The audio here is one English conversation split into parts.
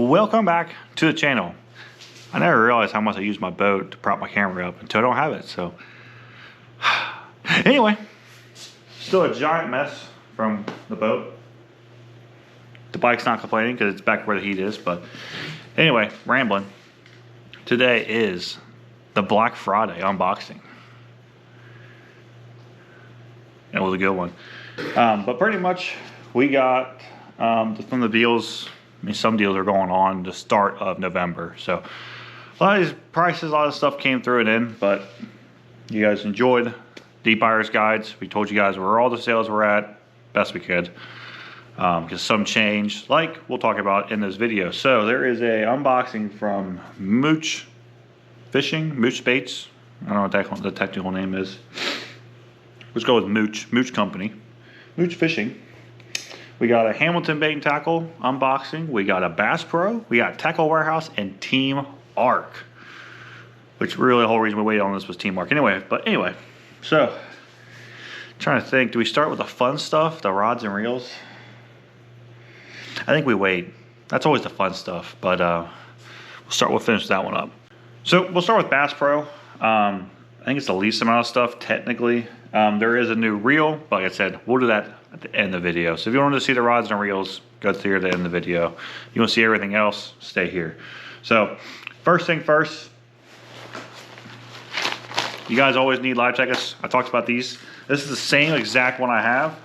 Welcome back to the channel. I never realized how much I use my boat to prop my camera up until I don't have it, so. Anyway, still a giant mess from the boat. The bike's not complaining because it's back where the heat is, but anyway, rambling. Today is the Black Friday unboxing. It was a good one. But pretty much we got from the deals. I mean, some deals are going on the start of November. So a lot of these prices, a lot of stuff came through and in, but you guys enjoyed the buyer's guides. We told you guys where all the sales were at, best we could. Because some changed, like we'll talk about in this video. So there is a unboxing from Mooch Fishing, Mooch Baits. I don't know what the technical name is. Let's go with Mooch Company. Mooch Fishing. We got a Hamilton Bait and Tackle unboxing. We got a Bass Pro. We got Tackle Warehouse and Team Arc. Which really the whole reason we waited on this was Team Arc. Anyway, so trying to think, do we start with the fun stuff, the rods and reels? I think we wait. That's always the fun stuff, but we'll finish that one up. So we'll start with Bass Pro. I think it's the least amount of stuff technically. There is a new reel, but like I said, we'll do that at the end of the video. So if you want to see the rods and reels, go to the end of the video. If you want to see everything else, stay here. So first thing first, you guys always need live jackets. I talked about these. This is the same exact one I have,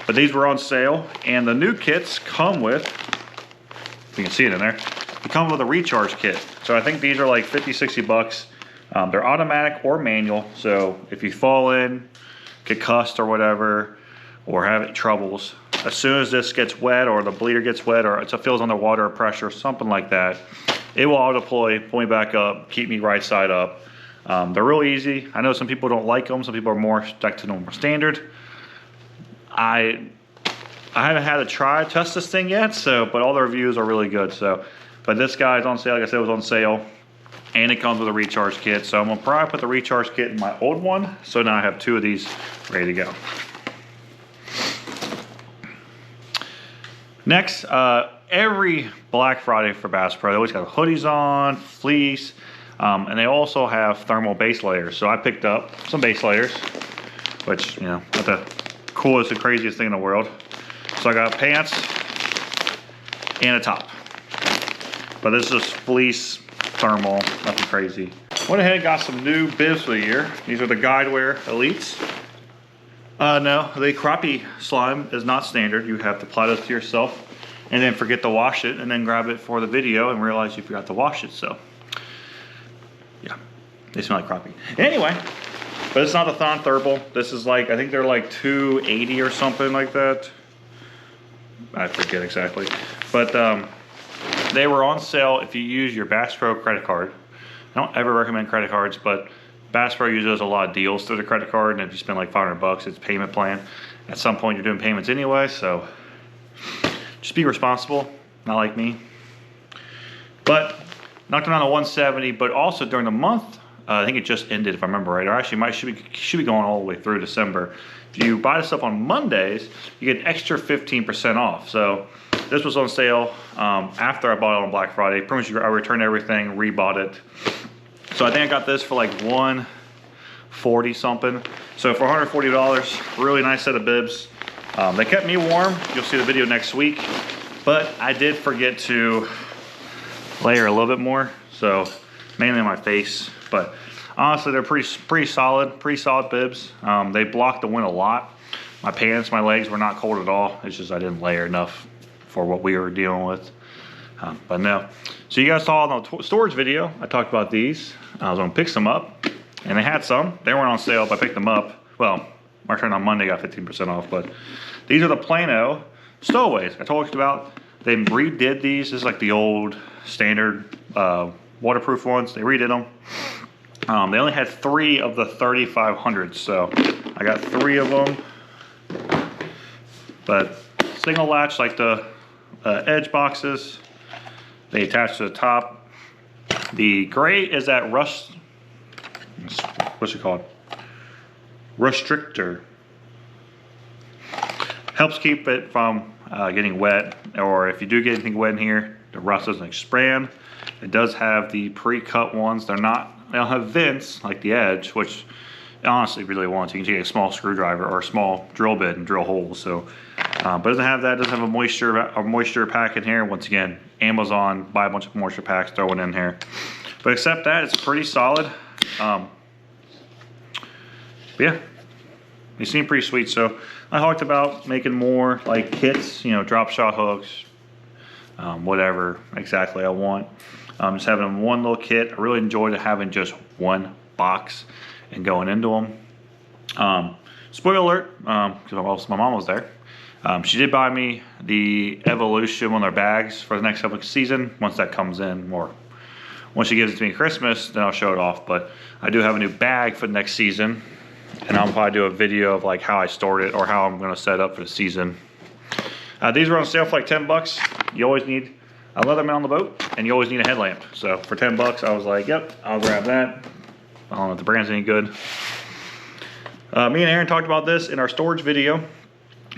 but these were on sale, and the new kits come with, you can see it in there, they come with a recharge kit. So I think these are like 50, 60 bucks. They're automatic or manual, so if you fall in, get cussed or whatever, or have troubles, as soon as this gets wet or the bleeder gets wet or it feels underwater or pressure, something like that, it will auto deploy, pull me back up, keep me right side up. They're real easy. I know some people don't like them. Some people are more stuck to normal standard. I haven't had to test this thing yet, but all the reviews are really good. But this guy's on sale. Like I said, it was on sale, and it comes with a recharge kit. So I'm gonna probably put the recharge kit in my old one. So now I have two of these ready to go. Next, every Black Friday for Bass Pro, they always got hoodies on, fleece, and they also have thermal base layers. So I picked up some base layers, which, you know, not the coolest and craziest thing in the world. So I got pants and a top. But this is just fleece, thermal, nothing crazy. Went ahead and got some new bibs for the year. These are the Guidewire Elites. No, the crappie slime is not standard. You have to apply this to yourself and then forget to wash it and then grab it for the video and realize you forgot to wash it. So yeah, they smell like crappie. Anyway, but it's not a thon thermal. This is like, I think they're like $2.80 or something like that. I forget exactly. But they were on sale if you use your Bass Pro credit card. I don't ever recommend credit cards, but Bass Pro uses a lot of deals through the credit card, and if you spend like 500 bucks, it's a payment plan. At some point, you're doing payments anyway, so just be responsible, not like me. But knocked them down to 170, but also during the month, I think it just ended, if I remember right, or actually should be going all the way through December. If you buy this up on Mondays, you get an extra 15% off. So this was on sale after I bought it on Black Friday. Pretty much I returned everything, rebought it. So I think I got this for like $140 something. So for $140, really nice set of bibs. They kept me warm. You'll see the video next week. But I did forget to layer a little bit more. So mainly on my face. But honestly, they're pretty solid bibs. They blocked the wind a lot. My pants, my legs were not cold at all. It's just I didn't layer enough for what we were dealing with. But no. So you guys saw in the storage video, I talked about these. I was gonna pick some up, and they had some. They weren't on sale, but I picked them up. Well, my return on Monday got 15% off, but these are the Plano stowaways I talked about. They redid these. This is like the old standard waterproof ones. They redid them. They only had 3 of the 3,500, so I got 3 of them. But single latch like the edge boxes. They attach to the top. The gray is that what's it called? Restrictor. Helps keep it from getting wet, or if you do get anything wet in here, the rust doesn't expand. It does have the pre-cut ones. They don't have vents like the Edge, which I honestly really want to. You can take a small screwdriver or a small drill bit and drill holes. So, but it doesn't have that. It doesn't have a moisture pack in here. Once again, Amazon, buy a bunch of moisture packs, throw it in here. But except that, it's pretty solid. But yeah, they seem pretty sweet. So I talked about making more like kits, you know, drop shot hooks, whatever exactly I want. Just having one little kit. I really enjoyed having just one box and going into them. Spoiler alert, because my mom was there. She did buy me the Evolution, one of their bags for the next couple of season. Once that comes in, or once she gives it to me at Christmas, then I'll show it off. But I do have a new bag for the next season, and I'll probably do a video of like how I stored it or how I'm going to set up for the season. These were on sale for like 10 bucks. You always need a leather mount on the boat, and you always need a headlamp. So for 10 bucks, I was like, yep, I'll grab that. I don't know if the brand's any good. Me and Aaron talked about this in our storage video.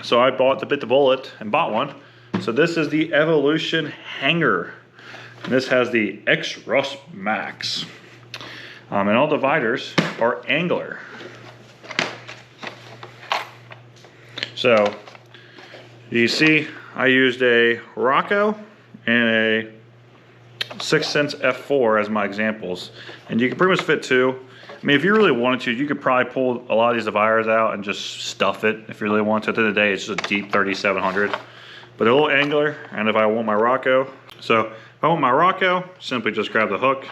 So I bit the bullet and bought one. So this is the Evolution hanger. And this has the X-Rust Max. And all the dividers are Angler. So you see I used a Rocco and a 6 cents F4 as my examples. And you can pretty much fit two. I mean, if you really wanted to, you could probably pull a lot of these dividers out and just stuff it if you really want to. At the end of the day, it's just a deep 3700. But a little Angler, and if I want my Rocco. So if I want my Rocco, simply just grab the hook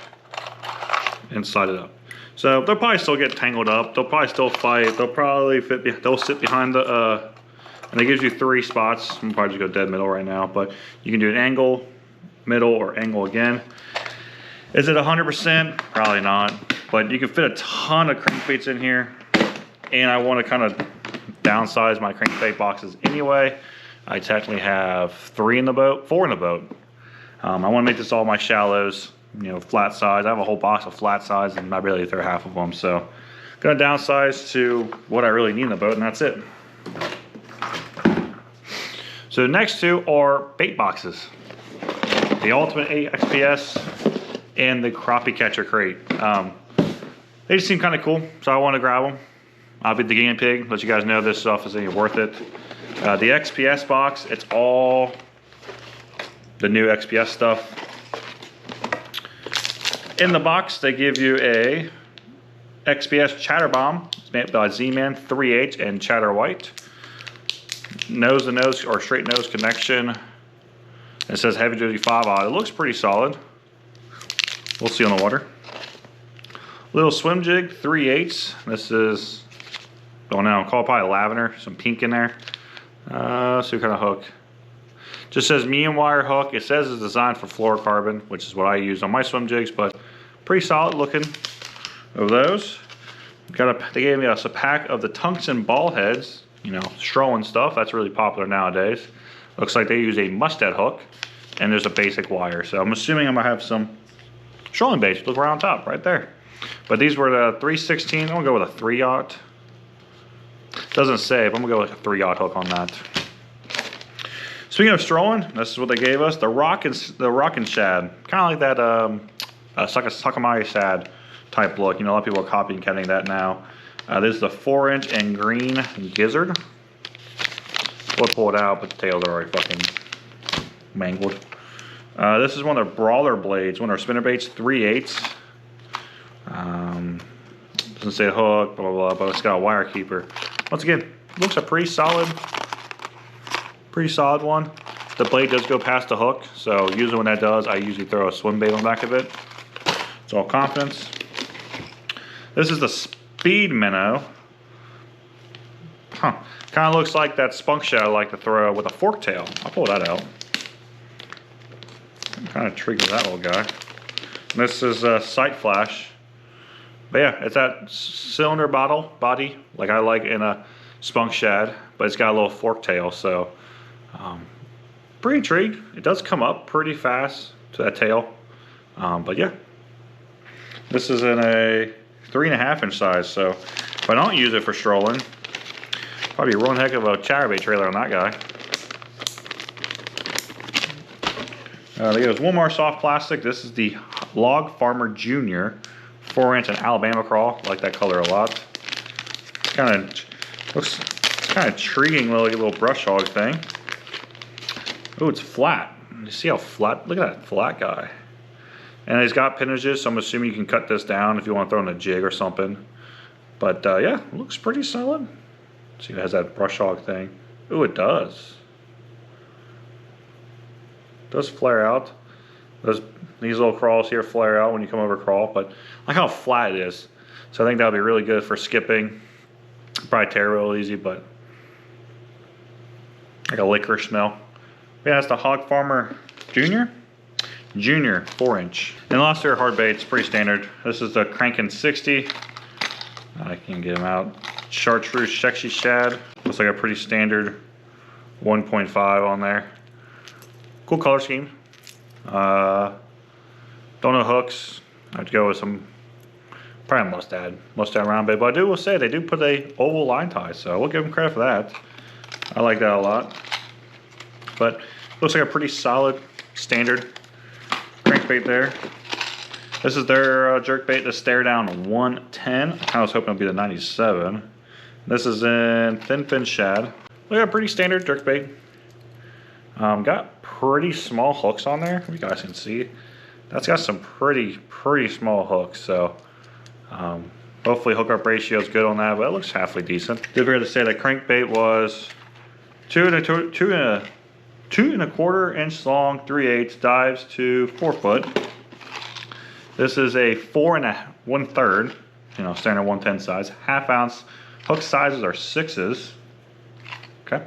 and slide it up. So they'll probably still get tangled up. They'll probably still fight. They'll sit behind the, and it gives you 3 spots. I'm probably just go dead middle right now, but you can do an angle, middle, or angle again. Is it 100%? Probably not, but you can fit a ton of crankbaits in here, and I want to kind of downsize my crankbait boxes anyway. I technically have 4 in the boat. I want to make this all my shallows, you know, flat size. I have a whole box of flat size, and I barely throw half of them, so I'm gonna downsize to what I really need in the boat, and that's it. So the next 2 are bait boxes. The Ultimate 8 XPS and the Crappie Catcher Crate. They just seem kind of cool, so I want to grab them. I'll be the guinea pig, let you guys know this stuff is worth it. The XPS box, it's all the new XPS stuff. In the box, they give you a XPS Chatter Bomb. It's made by Z-Man 3/8 and Chatter White. Nose to nose or straight nose connection. It says heavy duty 5/0. It looks pretty solid. We'll see on the water. Little swim jig 3/8. This is, don't know, call it probably lavender, some pink in there. Let's see what kind of hook. Just says medium wire hook. It says it's designed for fluorocarbon, which is what I use on my swim jigs, but pretty solid looking of those. They gave me a pack of the tungsten ball heads, you know, Strolling stuff. That's really popular nowadays. Looks like they use a Mustad hook, and there's a basic wire. So I'm assuming I'm gonna have some Strolling baits. Look right on top, right there. But these were the 3/16. I'm gonna go with a 3/0. Doesn't say, but I'm gonna go with a 3/0 hook on that. Speaking of Strolling, this is what they gave us: the Rockin' Shad, kind of like that Sakamai Shad type look. You know, a lot of people are copying and cutting that now. This is the 4-inch and green gizzard. We'll pull it out, but the tails are already fucking mangled. This is one of the brawler blades, one of our spinnerbaits, 3/8. Doesn't say hook, blah, blah, blah, but it's got a wire keeper. Once again, looks a pretty solid one. The blade does go past the hook, so usually when that does, I usually throw a swim bait on the back of it. It's all confidence. This is the Speed Minnow. Huh. Kind of looks like that spunk shad I like to throw with a fork tail. I'll pull that out. I'm kind of intrigued with that little guy. This is a sight flash. But yeah, it's that cylinder body like I like in a spunk shad, but it's got a little fork tail, so pretty intrigued. It does come up pretty fast to that tail, but yeah. This is in a 3.5-inch size, so if I don't use it for strolling, probably one heck of a chatterbait trailer on that guy. They gave us one more soft plastic. This is the Log Farmer Junior 4-inch and Alabama crawl. I like that color a lot. Looks kind of intriguing, little brush hog thing. Oh, it's flat. You see how flat? Look at that flat guy. And it's got pinnages, so I'm assuming you can cut this down if you want to throw in a jig or something. But yeah, it looks pretty solid. See, it has that brush hog thing. Oh, it does. It does flare out. These little crawls here flare out when you come over crawl, but I like how flat it is. So I think that'll be really good for skipping. Probably tear real easy, but like a licorice smell. Yeah, that's the Hog Farmer Junior 4-inch. And the last pair of hard baits, pretty standard. This is the Crankin' 60. I can get them out. Chartreuse Sexy Shad. Looks like a pretty standard 1.5 on there. Cool color scheme. Don't know hooks. I have to go with some probably mustad round bait. But I will say they do put a oval line tie, so we'll give them credit for that. I like that a lot. But looks like a pretty solid standard crankbait there. This is their jerkbait, the Stare Down 110. I was hoping it'd be the 97. This is in Thin Fin Shad. Look at a pretty standard jerkbait. Got pretty small hooks on there. You guys can see. That's got some pretty small hooks. So hopefully hookup ratio is good on that, but it looks halfway decent. Did forget to say that crankbait was 2 1/4 inch long, 3/8 dives to 4 foot. This is a 4 1/3, standard 110 size. 1/2 ounce. Hook sizes are 6s. Okay.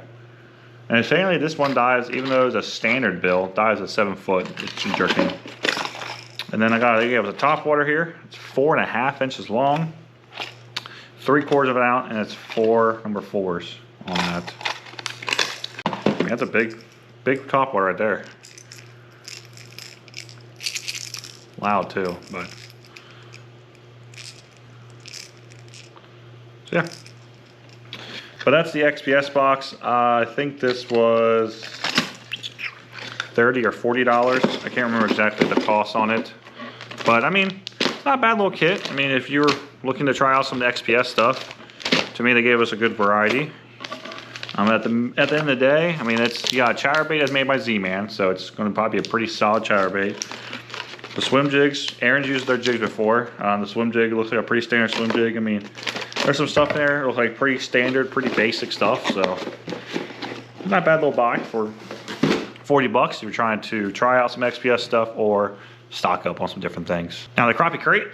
And insanely, this one dives, even though it's a standard bill, dives at 7 foot. It's jerking. And then they gave us a top water here. It's 4.5 inches long, 3/4 of an ounce, and it's 4 number 4s on that. I mean, that's a big top water right there. Loud too, but so yeah. But that's the XPS box. I think this was $30 or $40. I can't remember exactly the cost on it, but I mean, it's not a bad little kit. I mean, if you're looking to try out some of the XPS stuff, to me they gave us a good variety. At the end of the day, I mean, you got a chatterbait that's made by Z-Man, so it's going to probably be a pretty solid chatterbait. The swim jigs, Aaron's used their jigs before. The swim jig looks like a pretty standard swim jig. I mean, there's some stuff in there. It looks like pretty standard, pretty basic stuff. So, not a bad little buy for $40 if you're trying to try out some XPS stuff or stock up on some different things. Now, the crappie crate.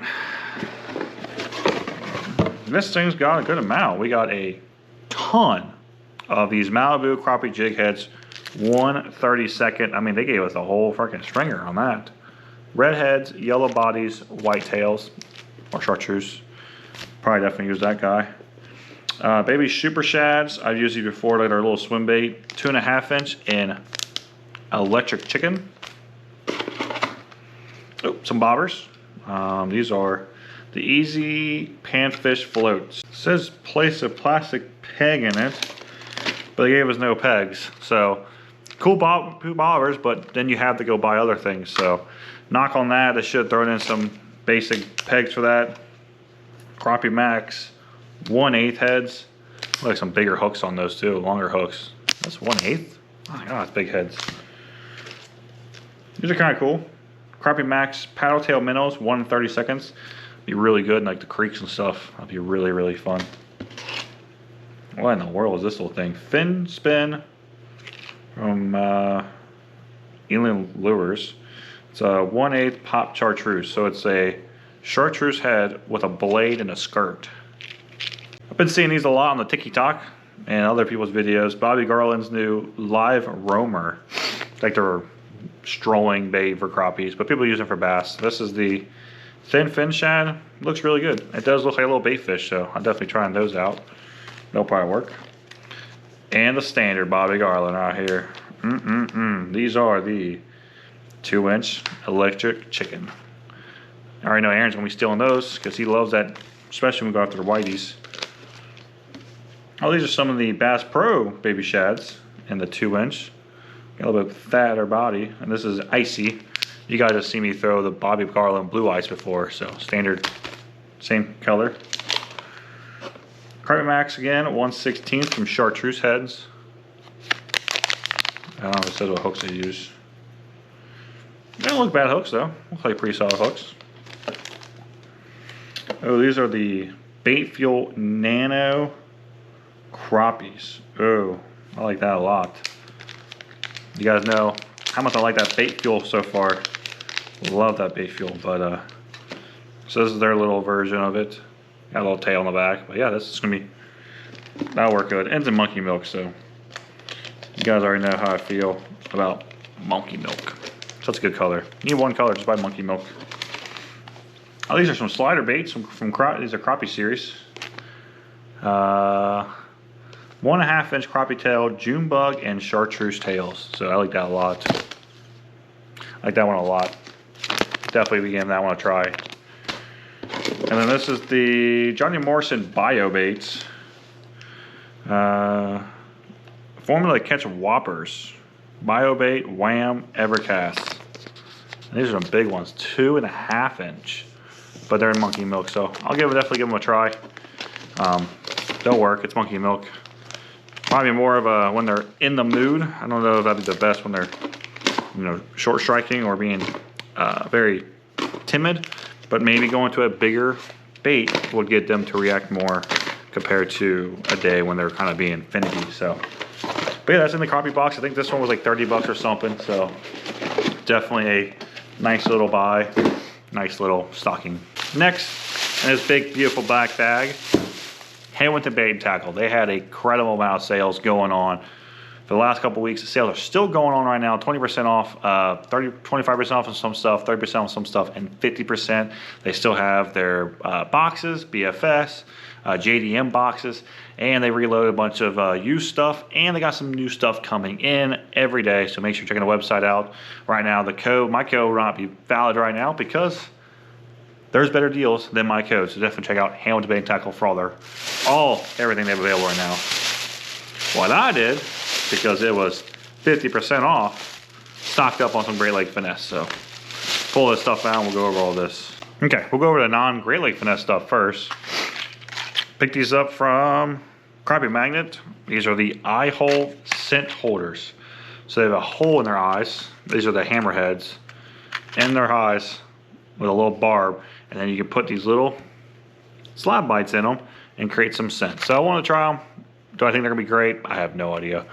This thing's got a good amount. We got a ton of these Malibu crappie jig heads, 1/32. I mean, they gave us a whole freaking stringer on that. Red heads, yellow bodies, white tails, or chartreuse. Probably definitely use that guy. Baby super shads. I've used these before. They're a little swim bait. 2.5 inch in electric chicken. Oh, some bobbers. These are the Easy Panfish floats. It says place a plastic peg in it, but they gave us no pegs. So cool bobbers, but then you have to go buy other things. So knock on that. They should have thrown in some basic pegs for that. Crappie Max 1/8 heads. Like some bigger hooks on those too, longer hooks. That's 1/8. Oh my god, that's big heads. These are kind of cool. Crappie Max paddle tail minnows, 1/32. Be really good in like the creeks and stuff. That'd be really fun. What in the world is this little thing? Fin Spin from Elan Lures. It's a 1/8 pop chartreuse. So it's a chartreuse head with a blade and a skirt. I've been seeing these a lot on the TikTok and other people's videos. Bobby Garland's new live roamer. Like they're strolling bait for crappies, but people use them for bass. This is the Thin Fin Shad. Looks really good. It does look like a little bait fish, so I'm definitely trying those out. They'll probably work. And the standard Bobby Garland out here. These are the 2-inch electric chicken. I already know Aaron's gonna be stealing those because he loves that, especially when we go after the whiteys. Oh, these are some of the Bass Pro baby shads in the 2-inch. Got a little bit fatter body, and this is icy. You guys have seen me throw the Bobby Garland blue ice before, so standard, same color. Carpet Max again, 1/16 from Chartreuse heads. I don't know if it says what hooks they use. They don't look bad hooks though. Looks like pretty solid hooks. Oh, these are the Bait Fuel Nano Crappies. Oh, I like that a lot. You guys know how much I like that bait fuel so far. Love that bait fuel, but so this is their little version of it. Got a little tail on the back, but yeah, this is gonna be, that'll work good. And it's in monkey milk, so you guys already know how I feel about monkey milk. So that's a good color. You need one color, just buy monkey milk. Oh, these are some slider baits from these are crappie series. 1.5 inch crappie tail, June bug, and chartreuse tails. So I like that a lot. I like that one a lot. Definitely be giving that one a try. And then this is the Johnny Morrison Bio Baits. Formula to catch whoppers. Bio Bait, Wham, Evercast. And these are some big ones, 2.5 inch. But they're in monkey milk, so I'll definitely give them a try. They'll work, it's monkey milk. Probably more of a, when they're in the mood. I don't know if that'd be the best when they're, you know, short striking or being very timid, but maybe going to a bigger bait would get them to react more compared to a day when they're kind of being finicky. So, but yeah, that's in the crappie box. I think this one was like 30 bucks or something. So definitely a nice little buy, nice little stocking. Next, in this big, beautiful black bag, Hamilton Bait and Tackle. They had a incredible amount of sales going on for the last couple weeks. The sales are still going on right now. 20% off, 25% off on some stuff, 30% on some stuff, and 50%. They still have their boxes, BFS, JDM boxes, and they reloaded a bunch of used stuff, and they got some new stuff coming in every day. So make sure you're checking the website out right now. My code will not be valid right now because there's better deals than my code. So definitely check out Hamilton Bait and Tackle for everything they have available right now. What I did, because it was 50% off, stocked up on some Great Lake Finesse. So pull this stuff out and we'll go over all this. Okay, we'll go over the non-Great Lake Finesse stuff first. Picked these up from Crappie Magnet. These are the eye hole scent holders. So they have a hole in their eyes. These are the hammerheads in their eyes with a little barb. And then you can put these little slab bites in them and create some scent. So I want to try them. Do I think they're gonna be great? I have no idea.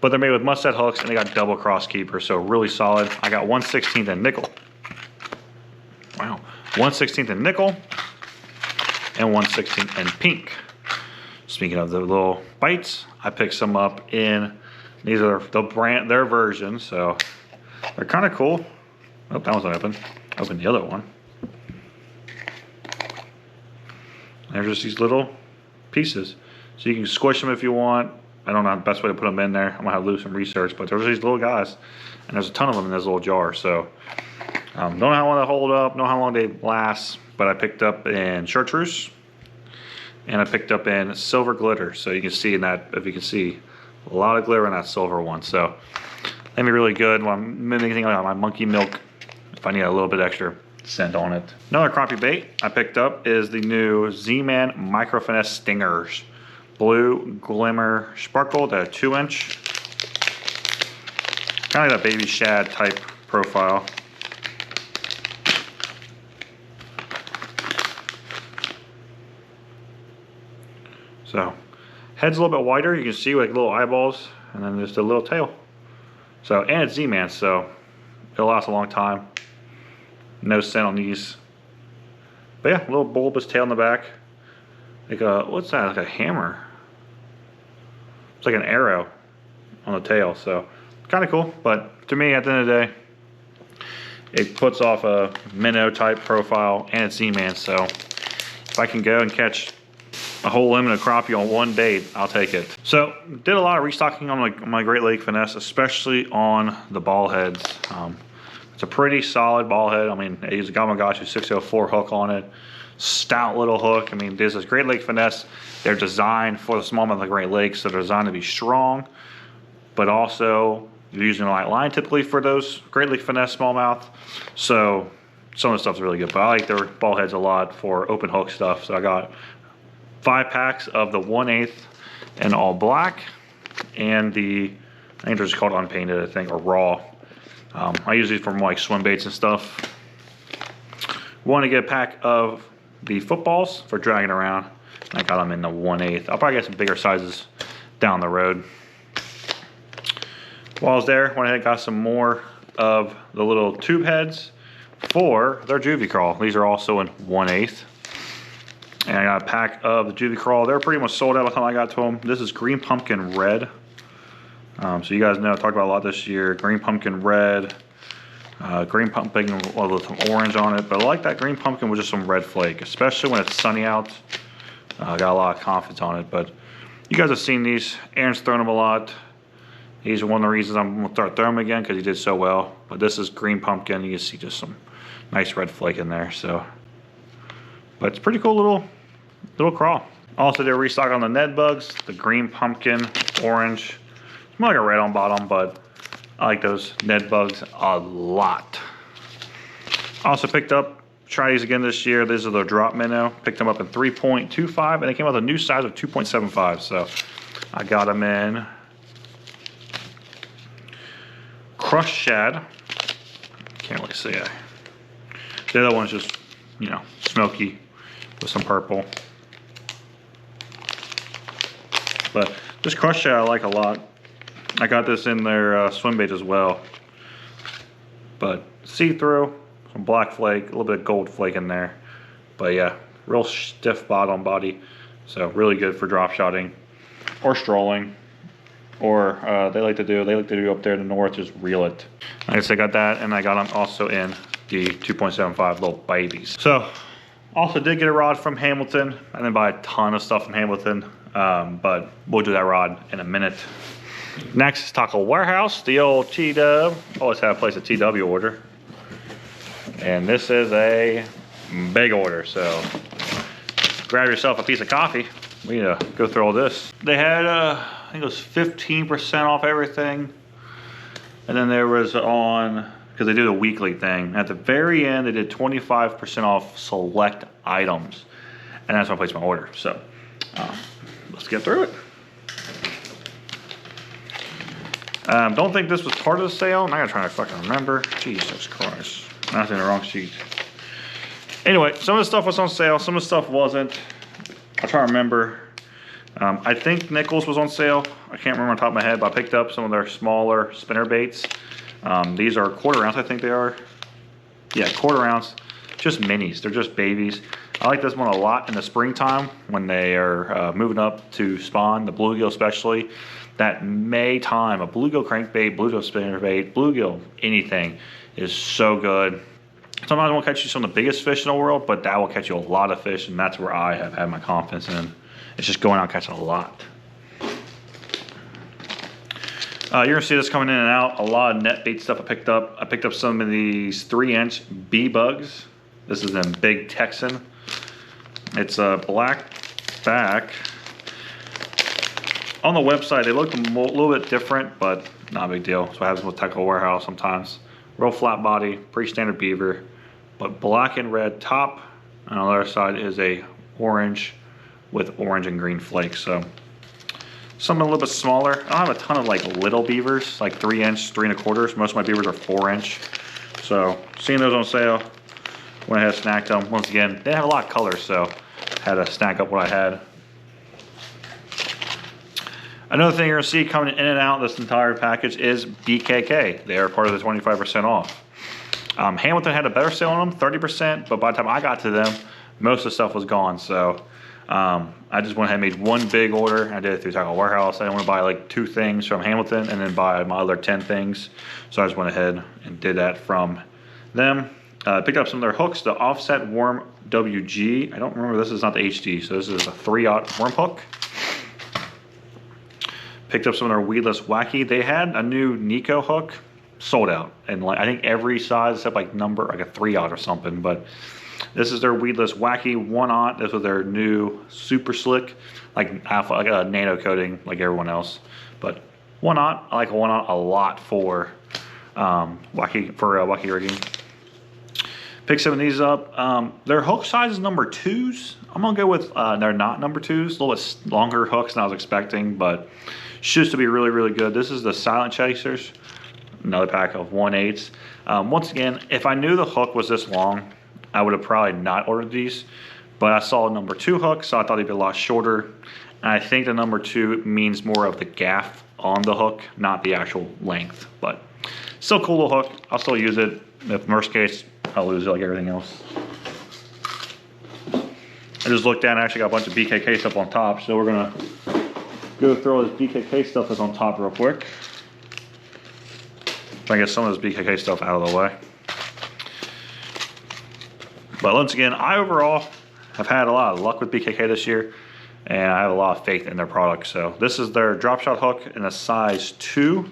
But they're made with mustard hooks and they got double cross keepers, so really solid. I got 1/16 in nickel. Wow, 1/16 in nickel and 1/16 in pink. Speaking of the little bites, I picked some up in, these are their versions, so they're kind of cool. Oh, that one's not open. Open the other one. They're just these little pieces. So you can squish them if you want. I don't know the best way to put them in there. I'm gonna have to do some research, but there's these little guys, and there's a ton of them in this little jar. So don't know how long they hold up, know how long they last, but I picked up in chartreuse, and I picked up in silver glitter. So you can see in that, if you can see, a lot of glitter in that silver one. So that'd be really good when I'm mimicking like my monkey milk, if I need a little bit extra scent on it. Another crappie bait I picked up is the new Z-Man Micro Finesse Stingers. Blue Glimmer Sparkle, the 2 inch. Kind of like that baby shad type profile. So, head's a little bit wider. You can see like little eyeballs and then just a little tail. So, and it's Z-Man, so it'll last a long time. No scent on these. But yeah, a little bulbous tail in the back. Like a, what's that? Like a hammer. It's like an arrow on the tail, so kind of cool. But to me, at the end of the day, it puts off a minnow type profile, and it's Z-Man. So if I can go and catch a whole limit of crappie on one bait, I'll take it. So did a lot of restocking on my Great Lake Finesse, especially on the ball heads. It's a pretty solid ball head. I mean, I use a Gamakatsu 604 hook on it. Stout little hook. I mean, this is Great Lake Finesse. They're designed for the smallmouth of the Great Lakes, so they're designed to be strong, but also You're using a light line typically for those Great Lake Finesse smallmouth. So some of the stuff's really good, but I like their ball heads a lot for open hook stuff. So I got 5 packs of the 1/8 and all black, and I think they're just called unpainted, I think, or raw. I use these for more like swim baits and stuff. Want to get a pack of the footballs for dragging around. I got them in the 1/8. I'll probably get some bigger sizes down the road. While I was there, went ahead and got some more of the little tube heads for their juvie crawl. These are also in 1/8. And I got a pack of the juvie crawl. They're pretty much sold out by the time I got to them. This is green pumpkin red. So you guys know I talked about a lot this year. Green pumpkin red, green pumpkin with some orange on it. But I like that green pumpkin with just some red flake, especially when it's sunny out. I got a lot of confidence on it. But you guys have seen these. Aaron's thrown them a lot. These are one of the reasons I'm going to start throwing them again, because he did so well. But this is green pumpkin. You can see just some nice red flake in there. So, but it's pretty cool little crawl. Also, they're restocking on the Ned bugs, the green pumpkin, orange. It's more like a red on bottom, but I like those Ned bugs a lot. Also picked up, try these again this year. These are the drop minnow. Picked them up in 3.25, and they came out with a new size of 2.75. So I got them in crushed shad. Can't really see it. The other one's just, you know, smoky with some purple. But this crushed shad I like a lot. I got this in their swim bait as well. But see-through, some black flake, a little bit of gold flake in there. But yeah, real stiff bottom body. So really good for drop shotting or strolling. Or they like to do up there in the north, just reel it. I guess I got that, and I got them also in the 2.75 little babies. So also did get a rod from Hamilton. I didn't buy a ton of stuff from Hamilton, but we'll do that rod in a minute. Next is Tackle Warehouse, the old T-Dub. Always have a place at TW order. And this is a big order, so grab yourself a piece of coffee. We need to go through all this. They had, I think it was 15% off everything. And then there was on, because they do the weekly thing, at the very end they did 25% off select items. And that's when I placed my order. So let's get through it. Don't think this was part of the sale. I'm not gonna try to fucking remember. Jesus Christ. I'm in the wrong sheet. Anyway, some of the stuff was on sale, some of the stuff wasn't. I'll try to remember. I think Nichols was on sale. I can't remember on top of my head, but I picked up some of their smaller spinner baits. These are 1/4 ounce, I think they are. Yeah, 1/4 ounce, just minis. They're just babies. I like this one a lot in the springtime when they are moving up to spawn, the bluegill especially. That May time, a bluegill crankbait, bluegill spinnerbait, bluegill anything is so good. Sometimes it won't catch you some of the biggest fish in the world, but that will catch you a lot of fish, and that's where I have had my confidence in. It's just going out and catching a lot. You're gonna see this coming in and out. A lot of net bait stuff I picked up. I picked up some of these 3-inch bee bugs. This is in Big Texan. It's a black back. On the website, they look a little bit different, but not a big deal. So what happens with Tackle Warehouse sometimes. Real flat body, pretty standard beaver, but black and red top. And on the other side is a orange with orange and green flakes. So something a little bit smaller. I don't have a ton of like little beavers, like 3-inch, 3 1/4. Most of my beavers are 4-inch. So seeing those on sale, went ahead and snacked them. Once again, they didn't have a lot of colors, so had to snack up what I had. Another thing you're gonna see coming in and out of this entire package is BKK. They are part of the 25% off. Hamilton had a better sale on them, 30%, but by the time I got to them, most of the stuff was gone. So I just went ahead and made one big order. I did it through Tackle Warehouse. I didn't want to buy like 2 things from Hamilton and then buy my other 10 things. So I just went ahead and did that from them. Picked up some of their hooks, the Offset Worm WG. I don't remember, this is not the HD, so this is a 3/0 worm hook. Picked up some of their weedless wacky. They had a new Nico hook, sold out, and like I think every size except like number like a 3/0 or something. But this is their weedless wacky 1/0. This was their new super slick, like alpha, like a nano coating like everyone else. But 1/0. I like a 1/0 a lot for wacky rigging. Pick some of these up. Their hook size is number 2s. I'm gonna go with they're not number 2s. A little bit longer hooks than I was expecting, but should to be really, really good. This is the Silent Chasers. Another pack of 1/8. Once again, if I knew the hook was this long, I would have probably not ordered these. But I saw a number 2 hook, so I thought it'd be a lot shorter. And I think the number 2 means more of the gaff on the hook, not the actual length. But still cool little hook. I'll still use it. If worst case, I'll lose it like everything else. I just looked down and actually got a bunch of BKK stuff on top, so we're gonna go throw this BKK stuff that's on top real quick. Try to get some of this BKK stuff out of the way. But once again, I overall have had a lot of luck with BKK this year, and I have a lot of faith in their product. So this is their drop shot hook in a size 2.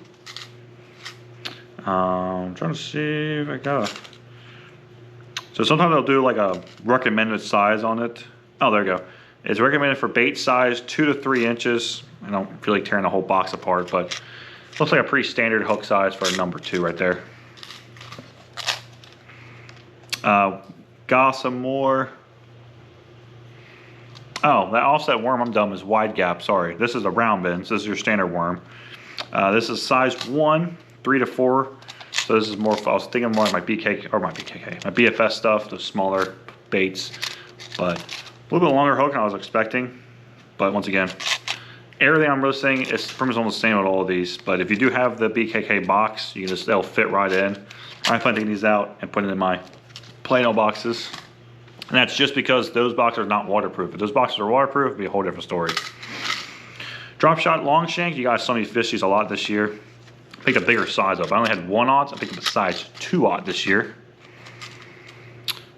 I'm trying to see if I got a... So sometimes they'll do like a recommended size on it. Oh, there you go. It's recommended for bait size 2 to 3 inches. I don't feel like tearing the whole box apart, but looks like a pretty standard hook size for a number 2 right there. Got some more. Oh, that offset worm, I'm dumb, is wide gap. Sorry. This is a round bin. So this is your standard worm. This is size 1, 3 to 4. So this is more, I was thinking more of my BKK, or my BFS stuff, the smaller baits. But a little bit longer hook than I was expecting. But once again, everything I'm really saying is pretty much almost the same with all of these. But if you do have the BKK box, you can just, they'll fit right in. I plan taking these out and putting it in my Plano boxes. And that's just because those boxes are not waterproof. If those boxes are waterproof, it'd be a whole different story. Drop shot long shank, you guys saw me fish these a lot this year. I picked a bigger size up. I only had 1/0. I picked up a size 2/0 this year.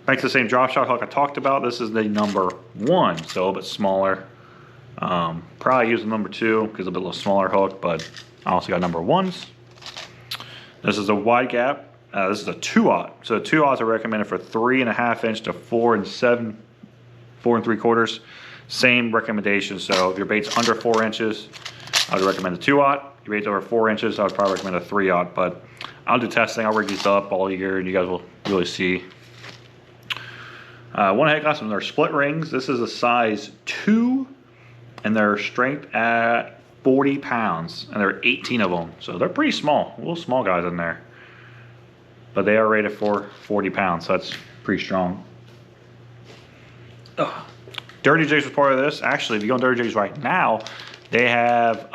Back to the same drop shot hook I talked about. This is the number 1, so a little bit smaller. Probably use the number 2 because it's a little smaller hook, but I also got number 1s. This is a wide gap. This is a 2/0. So 2/0s are recommended for 3.5 inch to 4 3/4. Same recommendation. So if your bait's under 4 inches, I would recommend a 2/0. If your bait's over 4 inches, I would probably recommend a 3/0. But I'll do testing. I'll rig these up all year, and you guys will really see. One ahead got some of their split rings. This is a size 2, and their strength at 40 pounds, and there are 18 of them. So they're pretty small, little small guys in there. But they are rated for 40 pounds, so that's pretty strong. Ugh. Dirty Jigs was part of this. Actually, if you go on Dirty Jigs right now, they have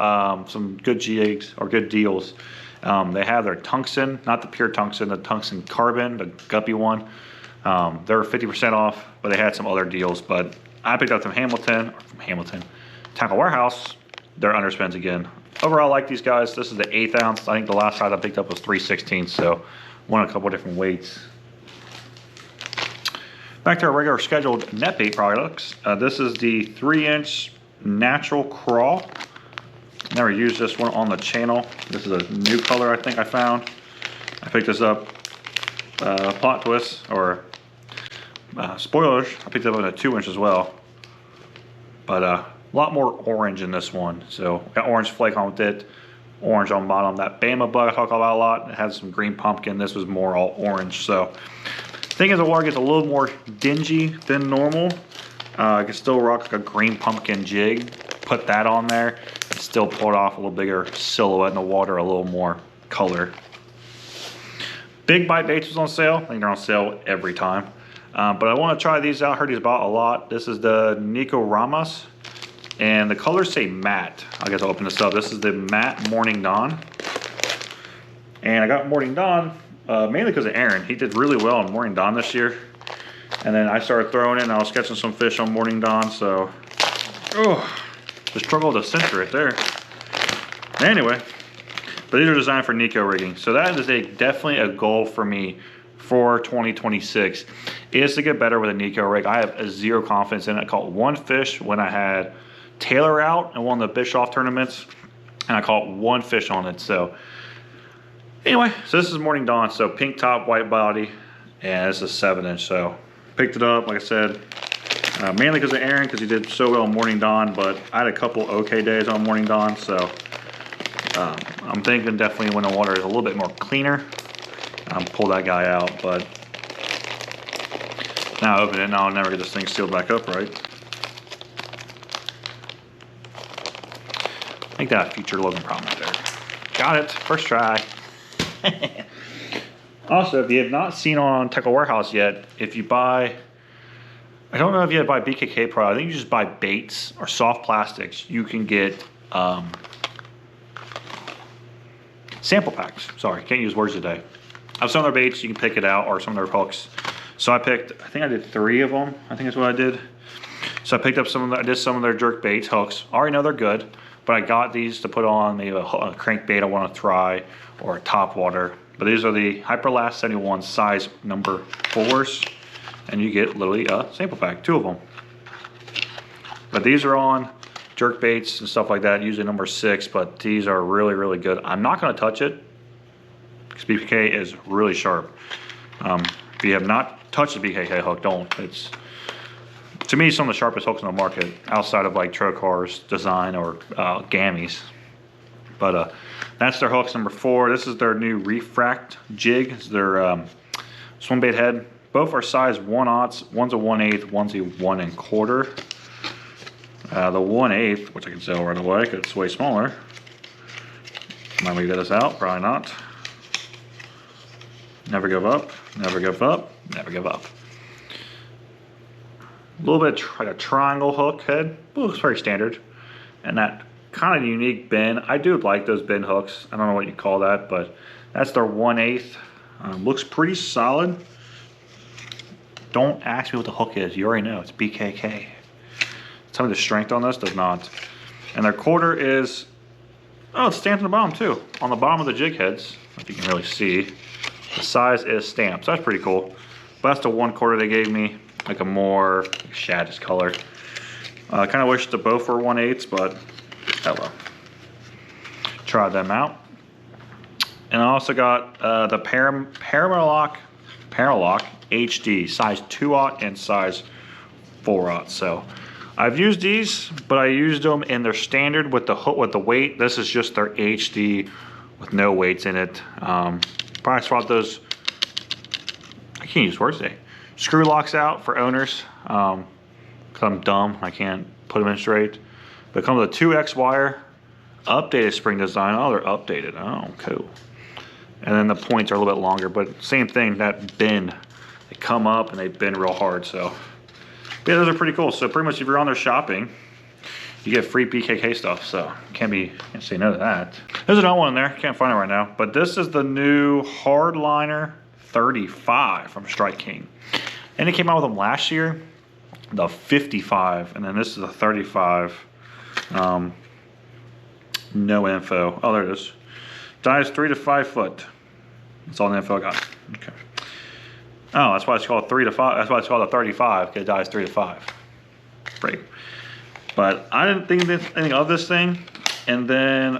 some good jigs or good deals. They have their tungsten, not the pure tungsten, the tungsten carbon, the guppy one. They're 50% off, but they had some other deals. But I picked up from Hamilton, Tackle Warehouse. They're underspends again. Overall, I like these guys. This is the 1/8 ounce. I think the last size I picked up was 3/16, so one a couple different weights. Back to our regular scheduled net bait products. This is the 3-inch natural crawl. Never used this one on the channel. This is a new color I think I found. I picked this up, plot twist, or spoilers, I picked it up in a 2-inch as well. But a lot more orange in this one. So got orange flake on with it, orange on bottom. That Bama bug I talk about a lot, it has some green pumpkin. This was more all orange. So thing is, the water gets a little more dingy than normal. I can still rock like a green pumpkin jig, put that on there, and still pull it off a little bigger silhouette in the water, a little more color. Big Bite baits was on sale. I think they're on sale every time. But I want to try these out. Heard these about a lot. This is the l.omeara, and the colors say matte. I guess I'll open this up. This is the matte Morning Dawn. And I got Morning Dawn mainly because of Aaron. He did really well on Morning Dawn this year. And then I started throwing it, and I was catching some fish on Morning Dawn, so the struggle to center it there. Anyway, but these are designed for Nico rigging. So that is definitely a goal for me for 2026, is to get better with a Nico rig. I have a zero confidence in it. I caught one fish when I had Taylor out in one of the Bischoff tournaments, and I caught one fish on it. So anyway, so this is Morning Dawn. So pink top, white body, and this is 7-inch. So picked it up, like I said, mainly because of Aaron, because he did so well on Morning Dawn, but I had a couple okay days on Morning Dawn, so I'm thinking definitely when the water is a little bit more cleaner, pull that guy out. But now I open it, now I'll never get this thing sealed back up right. Make that a future Logan problem right there. Got it, first try. Also, if you have not seen on Tackle Warehouse yet, if you buy, I don't know if you have to buy BKK product, I think you just buy baits or soft plastics, you can get sample packs. Sorry, can't use words today. I have some of their baits, you can pick it out, or some of their hooks. So I think I did 3 of them, I think that's what I did. So I picked up I did some of their jerk baits, hooks. I already know they're good, but I got these to put on maybe a crankbait I want to try, or a top water. But these are the Hyperlast 71 size number 4s, and you get literally a sample pack, 2 of them. But these are on jerk baits and stuff like that, usually number 6, but these are really, really good. I'm not going to touch it because BKK is really sharp. If you have not touched a BKK hook, don't. It's, to me, some of the sharpest hooks on the market outside of like Trocar's design or Gammies. But that's their hooks number 4. This is their new Refract jig. It's their swim bait head. Both are size 1/0. One's a 1/8, one's a 1 1/4. The 1/8, which I can sell right away because it's way smaller. Might we get this out? Probably not. Never give up, never give up, never give up. A little bit like a triangle hook head. Ooh, it's very standard. And that kind of unique bend. I do like those bend hooks. I don't know what you call that, but that's their 1/8. Looks pretty solid. Don't ask me what the hook is. You already know. It's BKK. Tell me the strength on this. Does not. And their quarter is, oh, it's stamped on the bottom too. On the bottom of the jig heads, if you can really see, the size is stamped. So that's pretty cool. But that's the 1/4 they gave me. Like a more shaddish color. I kind of wish the both were 1/8, but oh well. Try them out. And I also got the Paralock HD, size 2/0 and size 4/0. So I've used these, but I used them in their standard with the hook with the weight. This is just their HD with no weights in it. Probably swap those. I can't use words today. Screw locks out for owners. Cause I'm dumb. I can't put them in straight. But it comes with a 2X wire, updated spring design. Oh, they're updated. Oh, cool. And then the points are a little bit longer, but same thing, that bend. They come up and they bend real hard, so. But yeah, those are pretty cool. So pretty much if you're on there shopping, you get free BKK stuff, so can't say no to that. There's another one in there, can't find it right now, but this is the new Hardliner 35 from Strike King. And it came out with them last year, the 55, and then this is the 35. No info. Oh, there it is. Dies 3 to 5 foot. That's all the info I got. Okay. Oh, that's why it's called 3 to 5. That's why it's called a 35, because it dies 3 to 5. Great. But I didn't think anything of this thing. And then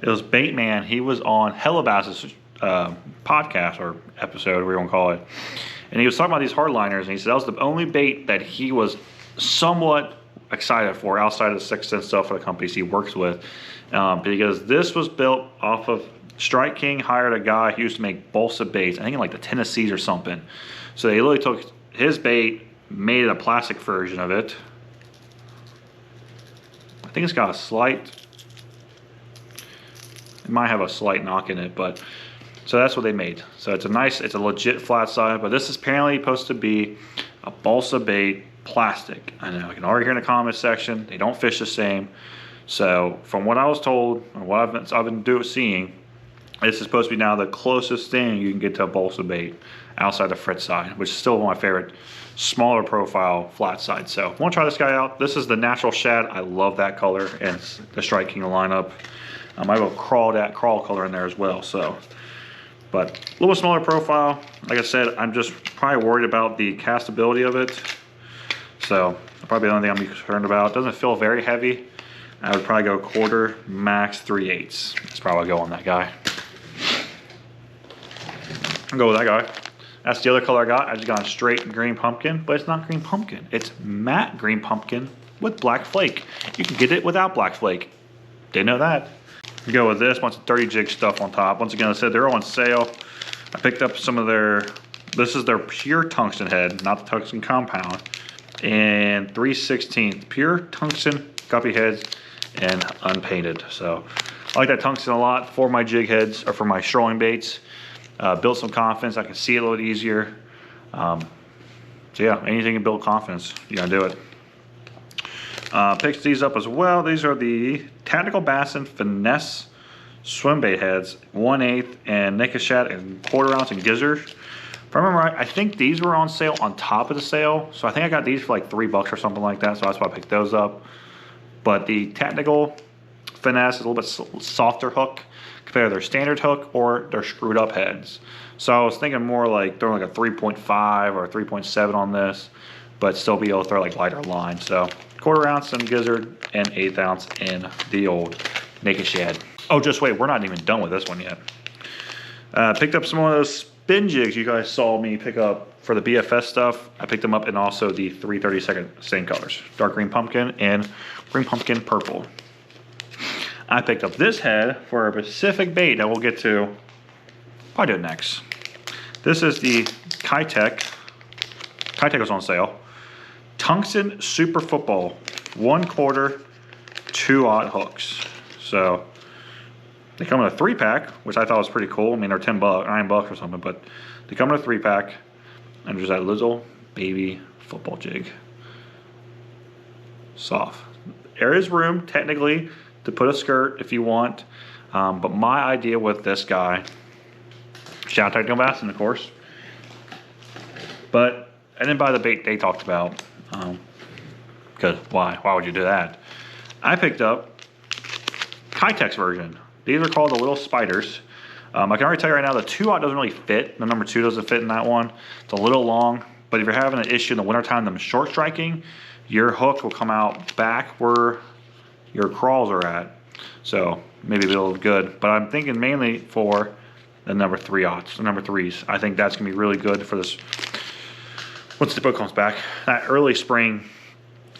it was Baitman. He was on Hellabass's podcast or episode, whatever you want to call it. And he was talking about these hardliners, and he said that was the only bait that he was somewhat excited for outside of the 6th Sense stuff for the companies he works with. Because this was built off of Strike King hired a guy who used to make balsa baits, I think in like the Tennessees or something. So they literally took his bait, made a plastic version of it. I think it's got a slight, it might have a slight knock in it, but so that's what they made. So it's a legit flat side, but this is apparently supposed to be a balsa bait plastic. I know, I can already hear in the comments section, they don't fish the same. So from what I was told, and what I've been seeing, this is supposed to be now the closest thing you can get to a balsa bait outside the Fritz side, which is still one of my favorite smaller profile flat side. So I want to try this guy out. This is the natural shad. I love that color, and it's the Strike King lineup. I have a crawl color in there as well. So, but a little bit smaller profile. Like I said, I'm just probably worried about the castability of it. So probably the only thing I'm concerned about. It doesn't feel very heavy. I would probably go 1/4, max 3/8. That's probably what I go on that guy. I'll go with that guy. That's the other color I got. I just got a straight green pumpkin, but it's not green pumpkin. It's matte green pumpkin with black flake. You can get it without black flake. Didn't know that. You go with this, bunch of 30 jig stuff on top. Once again, I said they're on sale. I picked up some of their, this is their pure tungsten head, not the tungsten compound. And 3/16 pure tungsten guppy heads and unpainted. So I like that tungsten a lot for my jig heads or for my strolling baits. Build some confidence. I can see it a little easier. So yeah, anything to build confidence, you gotta do it. Picked these up as well. These are the Tactical Bassin Finesse swim bait heads, 1/8 and naked shad and 1/4 ounce and gizzard. If I remember right, I think these were on sale on top of the sale. So I think I got these for like $3 or something like that. So that's why I picked those up. But the Tactical Finesse is a little bit softer hook compared to their standard hook or their screwed up heads. So I was thinking more like throwing like a 3.5 or a 3.7 on this, but still be able to throw like lighter line. So 1/4 ounce in gizzard and 1/8 ounce in the old naked shad. Oh, just wait, we're not even done with this one yet. Picked up some of those spin jigs you guys saw me pick up for the BFS stuff. I picked them up in also the 3/32 same colors, dark green pumpkin and green pumpkin purple. I picked up this head for a specific bait that we'll get to. Probably do it next. This is the Kitech. Kitech was on sale. Tungsten Super Football, 1/4, 2/0 hooks. So they come in a 3-pack, which I thought was pretty cool. I mean, they're $10, $9 or something, but they come in a 3-pack, and there's that little baby football jig. Soft. There is room technically to put a skirt if you want, but my idea with this guy, shout out to Tactical Bassin, of course, but I didn't buy the bait they talked about, because why would you do that? I picked up Kitech's version. These are called the little spiders. I can already tell you right now the 2/0 doesn't really fit. The number 2 doesn't fit in that one. It's a little long, but if you're having an issue in the wintertime, them short striking, your hook will come out back where your crawls are at. So maybe a little good, but I'm thinking mainly for the number 3/0s, the number 3s. I think that's gonna be really good for this. Once the boat comes back, that early spring,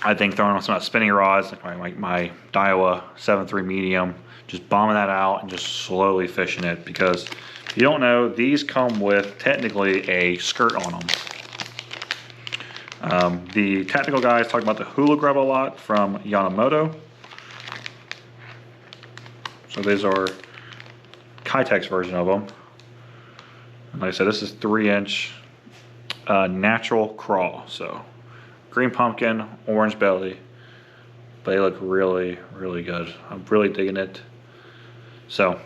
I think throwing on some of that spinning rods, like my Daiwa 7.3 medium, just bombing that out and just slowly fishing it, because if you don't know, these come with technically a skirt on them. The technical guys talk about the hula grub a lot from Yamamoto. So these are Kitech's version of them. And like I said, this is 3-inch natural crawl. So green pumpkin, orange belly. But they look really, really good. I'm really digging it. So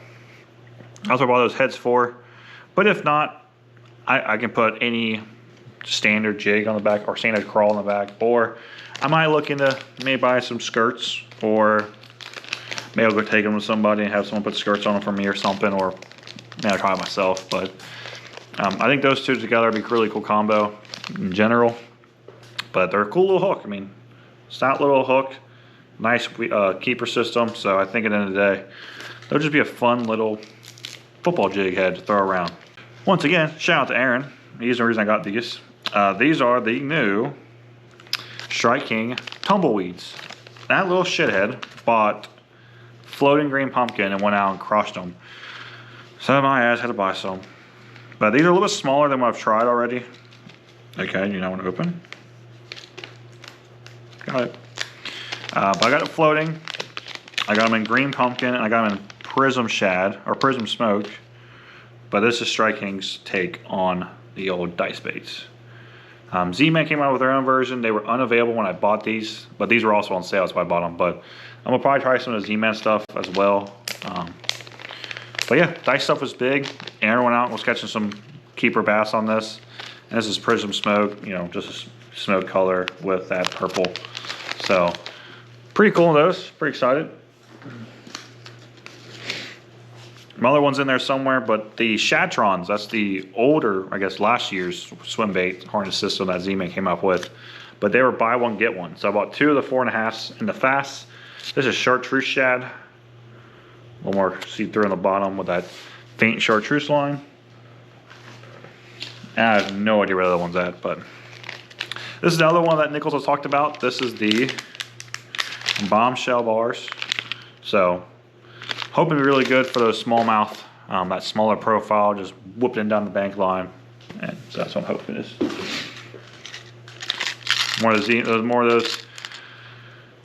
that's what I bought those heads for. But if not, I can put any standard jig on the back or standard crawl on the back. Or I might look into maybe buy some skirts, or maybe I'll go take them to somebody and have someone put skirts on them for me or something, or maybe I'll try it myself. But I think those two together would be a really cool combo in general. But they're a cool little hook. I mean, stout little hook, nice keeper system. So I think at the end of the day, they'll just be a fun little football jig head to throw around. Once again, shout out to Aaron. He's the reason I got these. These are the new Strike King tumbleweeds. That little shithead bought floating green pumpkin and went out and crushed them. So my ass had to buy some. But these are a little bit smaller than what I've tried already. Okay, you now want to open. Got it. But I got it floating. I got them in green pumpkin, and I got them in prism shad, or prism smoke. But this is Strike King's take on the old dice baits. Z-Man came out with their own version. They were unavailable when I bought these, but these were also on sale, so I bought them. But I'm gonna probably try some of the Z-Man stuff as well. But yeah, dice stuff was big. Aaron went out and was catching some keeper bass on this. And this is prism smoke, you know, just a smoke color with that purple. So pretty cool on those, pretty excited. My other one's in there somewhere, but the Shatrons, that's the older, I guess, last year's swim bait harness system that Z-Man came up with. But they were buy one, get one. So I bought 2 of the 4.5s in the fast. This is chartreuse shad. A little more see-through on the bottom with that faint chartreuse line. And I have no idea where the other one's at, but this is the other one that Nichols has talked about. This is the bombshell bars. So hoping to be really good for those smallmouth, that smaller profile, just whooping down the bank line. And so that's what I'm hoping it is. More of those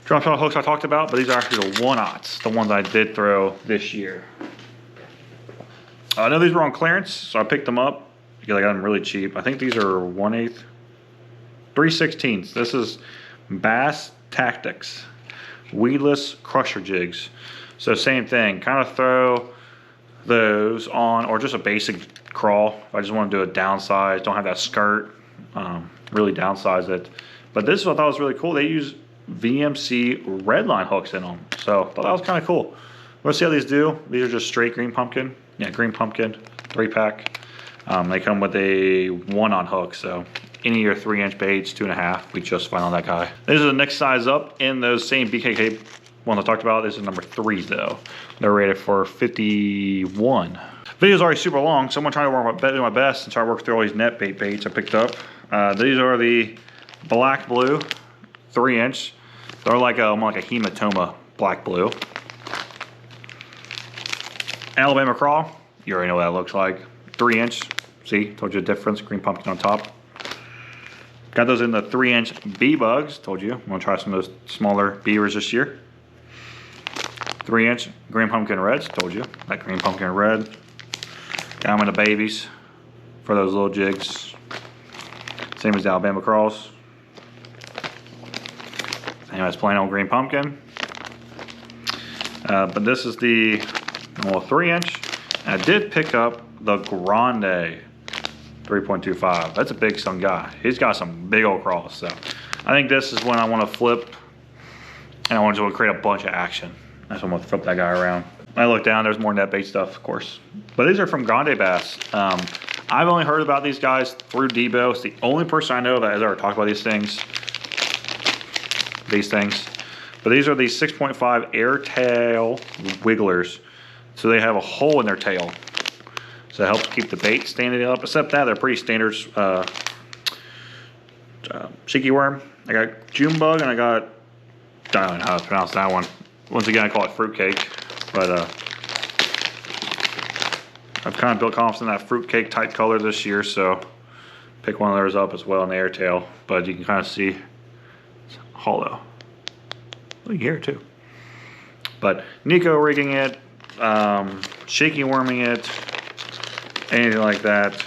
drum shell hooks I talked about, but these are actually the 1/0s, the ones I did throw this year. I know these were on clearance, so I picked them up because I got them really cheap. I think these are 1/8, 3/16. This is Bass Tactics weedless crusher jigs. So same thing, kind of throw those on, or just a basic crawl. If I just want to do a downsize, don't have that skirt, really downsize it. But this is what I thought was really cool. They use VMC redline hooks in them. So I thought that was kind of cool. Let's see how these do. These are just straight green pumpkin. Yeah, green pumpkin, 3-pack. They come with a 1-on hook, so any of your 3-inch baits, 2.5, we just fine on that guy. This is the next size up in those same BKK ones I talked about. This is number 3 though. They're rated for 51. Video's already super long, so I'm gonna try to do my best and try to work through all these net bait baits I picked up. These are the black blue 3-inch. They're like more like a hematoma black blue. Alabama crawl, you already know what that looks like. 3-inch, see, told you the difference, green pumpkin on top. Got those in the 3-inch B-bugs, told you. I'm gonna try some of those smaller beavers this year. 3-inch green pumpkin reds, told you, that green pumpkin red. Got them in the babies for those little jigs. Same as the Alabama crawls. Same as plain old green pumpkin. But this is the 3-inch. I did pick up the Grande 3.25. That's a big son guy. He's got some big old crawls. So I think this is when I want to flip and I want to create a bunch of action. That's when I'm going to flip that guy around. I look down, there's more net bait stuff, of course. But these are from Grande Bass. I've only heard about these guys through Debo. It's the only person I know that has ever talked about these things. But these are the 6.5 air tail wigglers. So they have a hole in their tail. So it helps keep the bait standing up. Except that, they're pretty standard cheeky worm. I got June bug and I don't know how to pronounce that one. Once again, I call it fruitcake. But I've kind of built confidence in that fruitcake type color this year. So pick one of those up as well in the air tail. But you can kind of see it's hollow. You hear it too. But Nico rigging it, shaky worming it, anything like that.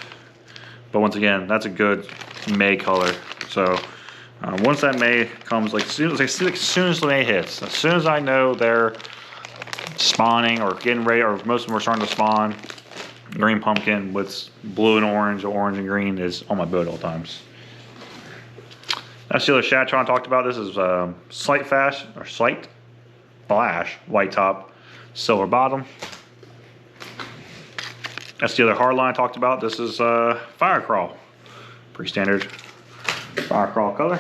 But once again, that's a good May color. So once that May comes, like as soon as the May hits, as soon as I know they're spawning or getting ready, or most of them are starting to spawn, green pumpkin with blue and orange, or orange and green is on my boat all times. That's the other Shatron I talked about. This is Slight Flash, white top, silver bottom. That's the other hard line I talked about. This is Fire Crawl. Pretty standard Fire Crawl color.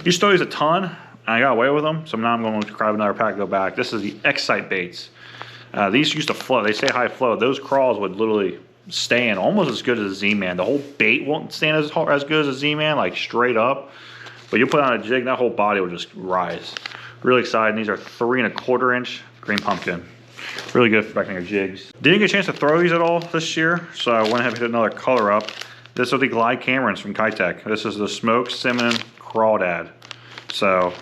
Used to use a ton, and I got away with them, so now I'm going to grab another pack and go back. This is the Excite baits. These used to float. They say high flow. Those crawls would literally stand almost as good as a Z-Man. The whole bait won't stand as good as a Z-Man, like straight up. But you put on a jig, that whole body will just rise. Really exciting. These are 3 1/4 inch green pumpkin. Really good for backing your jigs. Didn't get a chance to throw these at all this year, so I went ahead and hit another color up. This is the Glide Camerons from Kitech. This is the Smoked Cinnamon Crawdad. So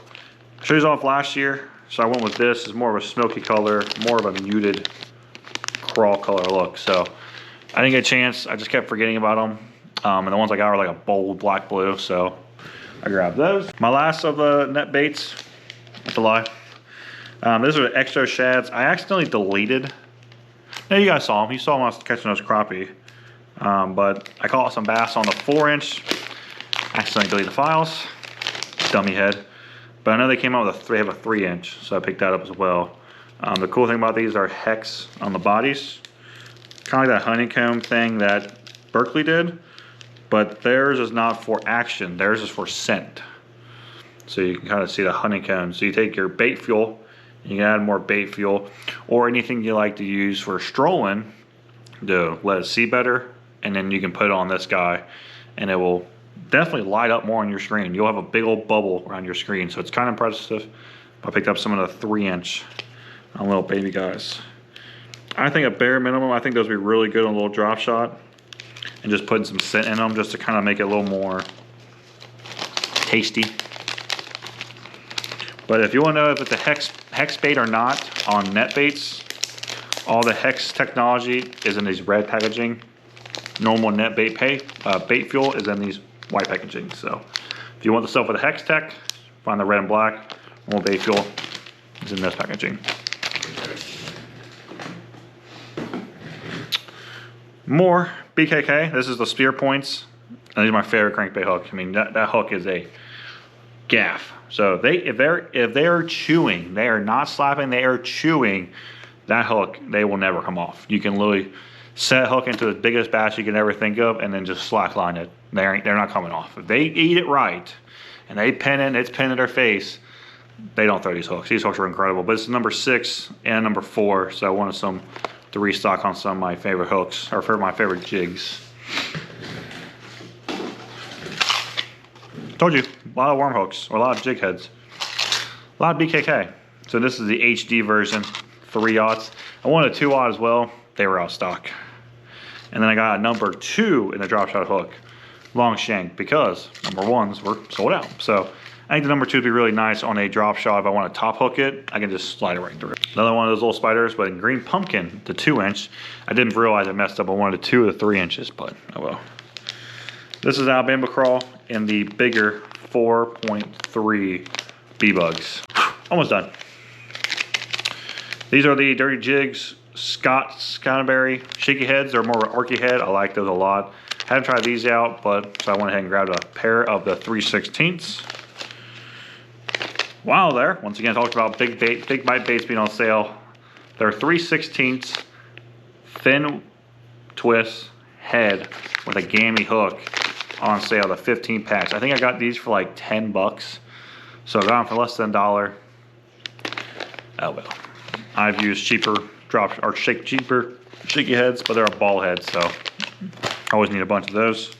I showed these off last year, so I went with this. It's more of a smoky color, more of a muted crawl color look. So I didn't get a chance. I just kept forgetting about them. And the ones I got were like a bold black blue, so I grabbed those. My last of the net baits, that's a lie. These are the Exo Shads. I accidentally deleted. Now you guys saw them. You saw them when I was catching those crappie. But I caught some bass on the 4-inch. Accidentally deleted the files. Dummy head. But I know they came out with they have a 3-inch, so I picked that up as well. The cool thing about these are hex on the bodies. Kind of like that honeycomb thing that Berkeley did, but theirs is not for action. Theirs is for scent. So you can kind of see the honeycomb. So you take your bait fuel, you can add more bait fuel, or anything you like to use for strolling to let it see better, and then you can put it on this guy, and it will definitely light up more on your screen. You'll have a big old bubble around your screen, so it's kind of impressive. I picked up some of the 3-inch little baby guys. I think a bare minimum, I think those would be really good on a little drop shot, and just putting some scent in them just to kind of make it a little more tasty. But if you want to know if it's a hex bait or not on net baits, all the hex technology is in these red packaging. Normal net bait bait fuel is in these white packaging. So if you want the stuff with the hex tech, find the red and black. Normal bait fuel is in this packaging. More BKK. This is the spear points. And these are my favorite crankbait hook. I mean, that hook is a gaff. So if they are chewing, they are not slapping, they are chewing that hook, they will never come off. You can literally set a hook into the biggest bass you can ever think of and then just slack line it. They're not coming off. If they eat it right and they pin it, it's pinned in their face, they don't throw these hooks. These hooks are incredible. But this is number 6 and number 4, so I wanted to restock on some of my favorite hooks, or for my favorite jigs. Told you, a lot of worm hooks, or a lot of jig heads. A lot of BKK. So this is the HD version, 3/0. I wanted a 2/0 as well. They were out of stock. And then I got a number 2 in the drop shot hook, long shank, because number 1s were sold out. So I think the number 2 would be really nice on a drop shot. If I want to top hook it, I can just slide it right through. Another one of those little spiders, but in green pumpkin, the 2-inch. I didn't realize I messed up. I wanted 2 of the 3 inches, but oh well. This is Alabama crawl in the bigger 4.3 B-Bugs. Almost done. These are the Dirty Jigs Scottenberry shaky heads. They're more of an orky head. I like those a lot. Haven't tried these out, but so I went ahead and grabbed a pair of the 3/16. Wow, there. Once again, talked about big bite baits being on sale. They're 3/16 thin twist head with a gammy hook on sale, the 15 packs. I think I got these for like 10 bucks. So I got them for less than $1. Oh well. I've used cheaper cheaper shaky heads, but they're a ball head, so I always need a bunch of those.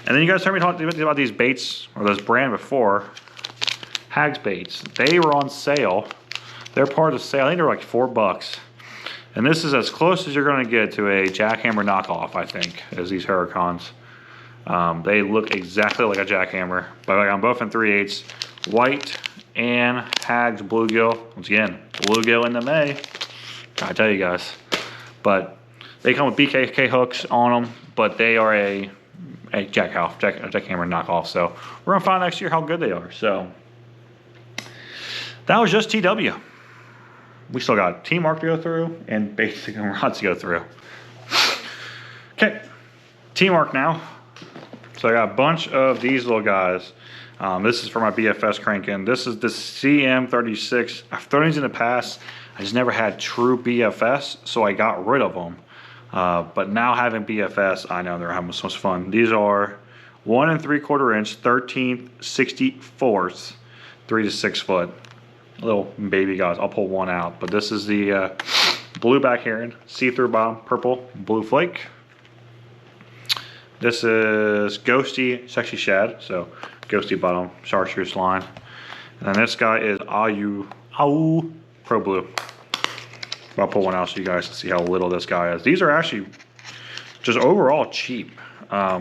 And then you guys heard me talk about these baits, or this brand before, Hags baits. They were on sale. They're part of the sale. I think they're like $4. And this is as close as you're going to get to a jackhammer knockoff, I think, as these Huracans. They look exactly like a jackhammer, but I got them both in 3/8, white and Hags bluegill. Once again, bluegill into May. I tell you guys, but they come with BKK hooks on them, but they are a jackhammer knockoff. So we're gonna find next year how good they are. So that was just TW. We still got Team Mark to go through and basic and rods to go through. Okay, Team Mark now. So I got a bunch of these little guys. This is for my BFS cranking. This is the CM36. I've thrown these in the past. I just never had true BFS, so I got rid of them. But now having BFS, I know they're having so much fun. These are 1 3/4 inch, 13/64, 3 to 6 foot. Little baby guys. I'll pull one out. But this is the blue back heron, see-through bottom, purple, blue flake. This is Ghosty Sexy Shad, so Ghosty bottom, chartreuse line. And then this guy is Au Pro Blue. I'll pull one out so you guys can see how little this guy is. These are actually just overall cheap. I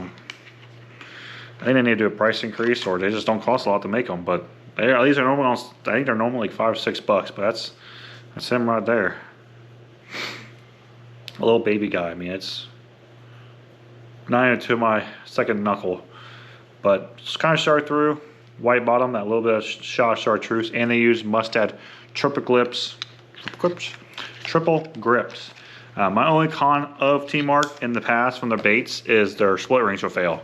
think they need to do a price increase, or they just don't cost a lot to make them. But these are normal. I think they're normally like $5 or $6, but that's him right there. A little baby guy. I mean, it's not even to my second knuckle, but it's kind of shard through, white bottom, that little bit of shot chartreuse, and they use mustard triple grips. My only con of Team Mark in the past from their baits is their split rings will fail.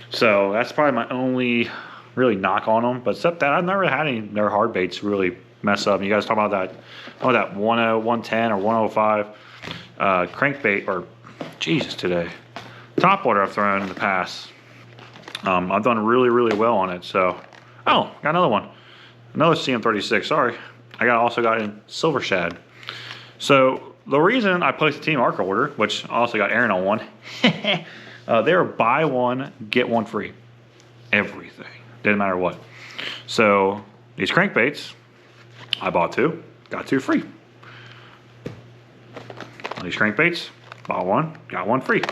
So that's probably my only really knock on them. But except that, I've never had any their hard baits really mess up. You guys talk about that 10, or 105 crankbait, or Jesus today. Top water I've thrown in the past. I've done really well on it. So, oh, got another one, another CM36. Sorry, I also got in silver shad. So the reason I placed the Team Mark order, which I also got Aaron on one, They were buy one, get one free. Everything. Didn't matter what. So these crankbaits, I bought 2, got 2 free. These crankbaits, bought 1, got 1 free.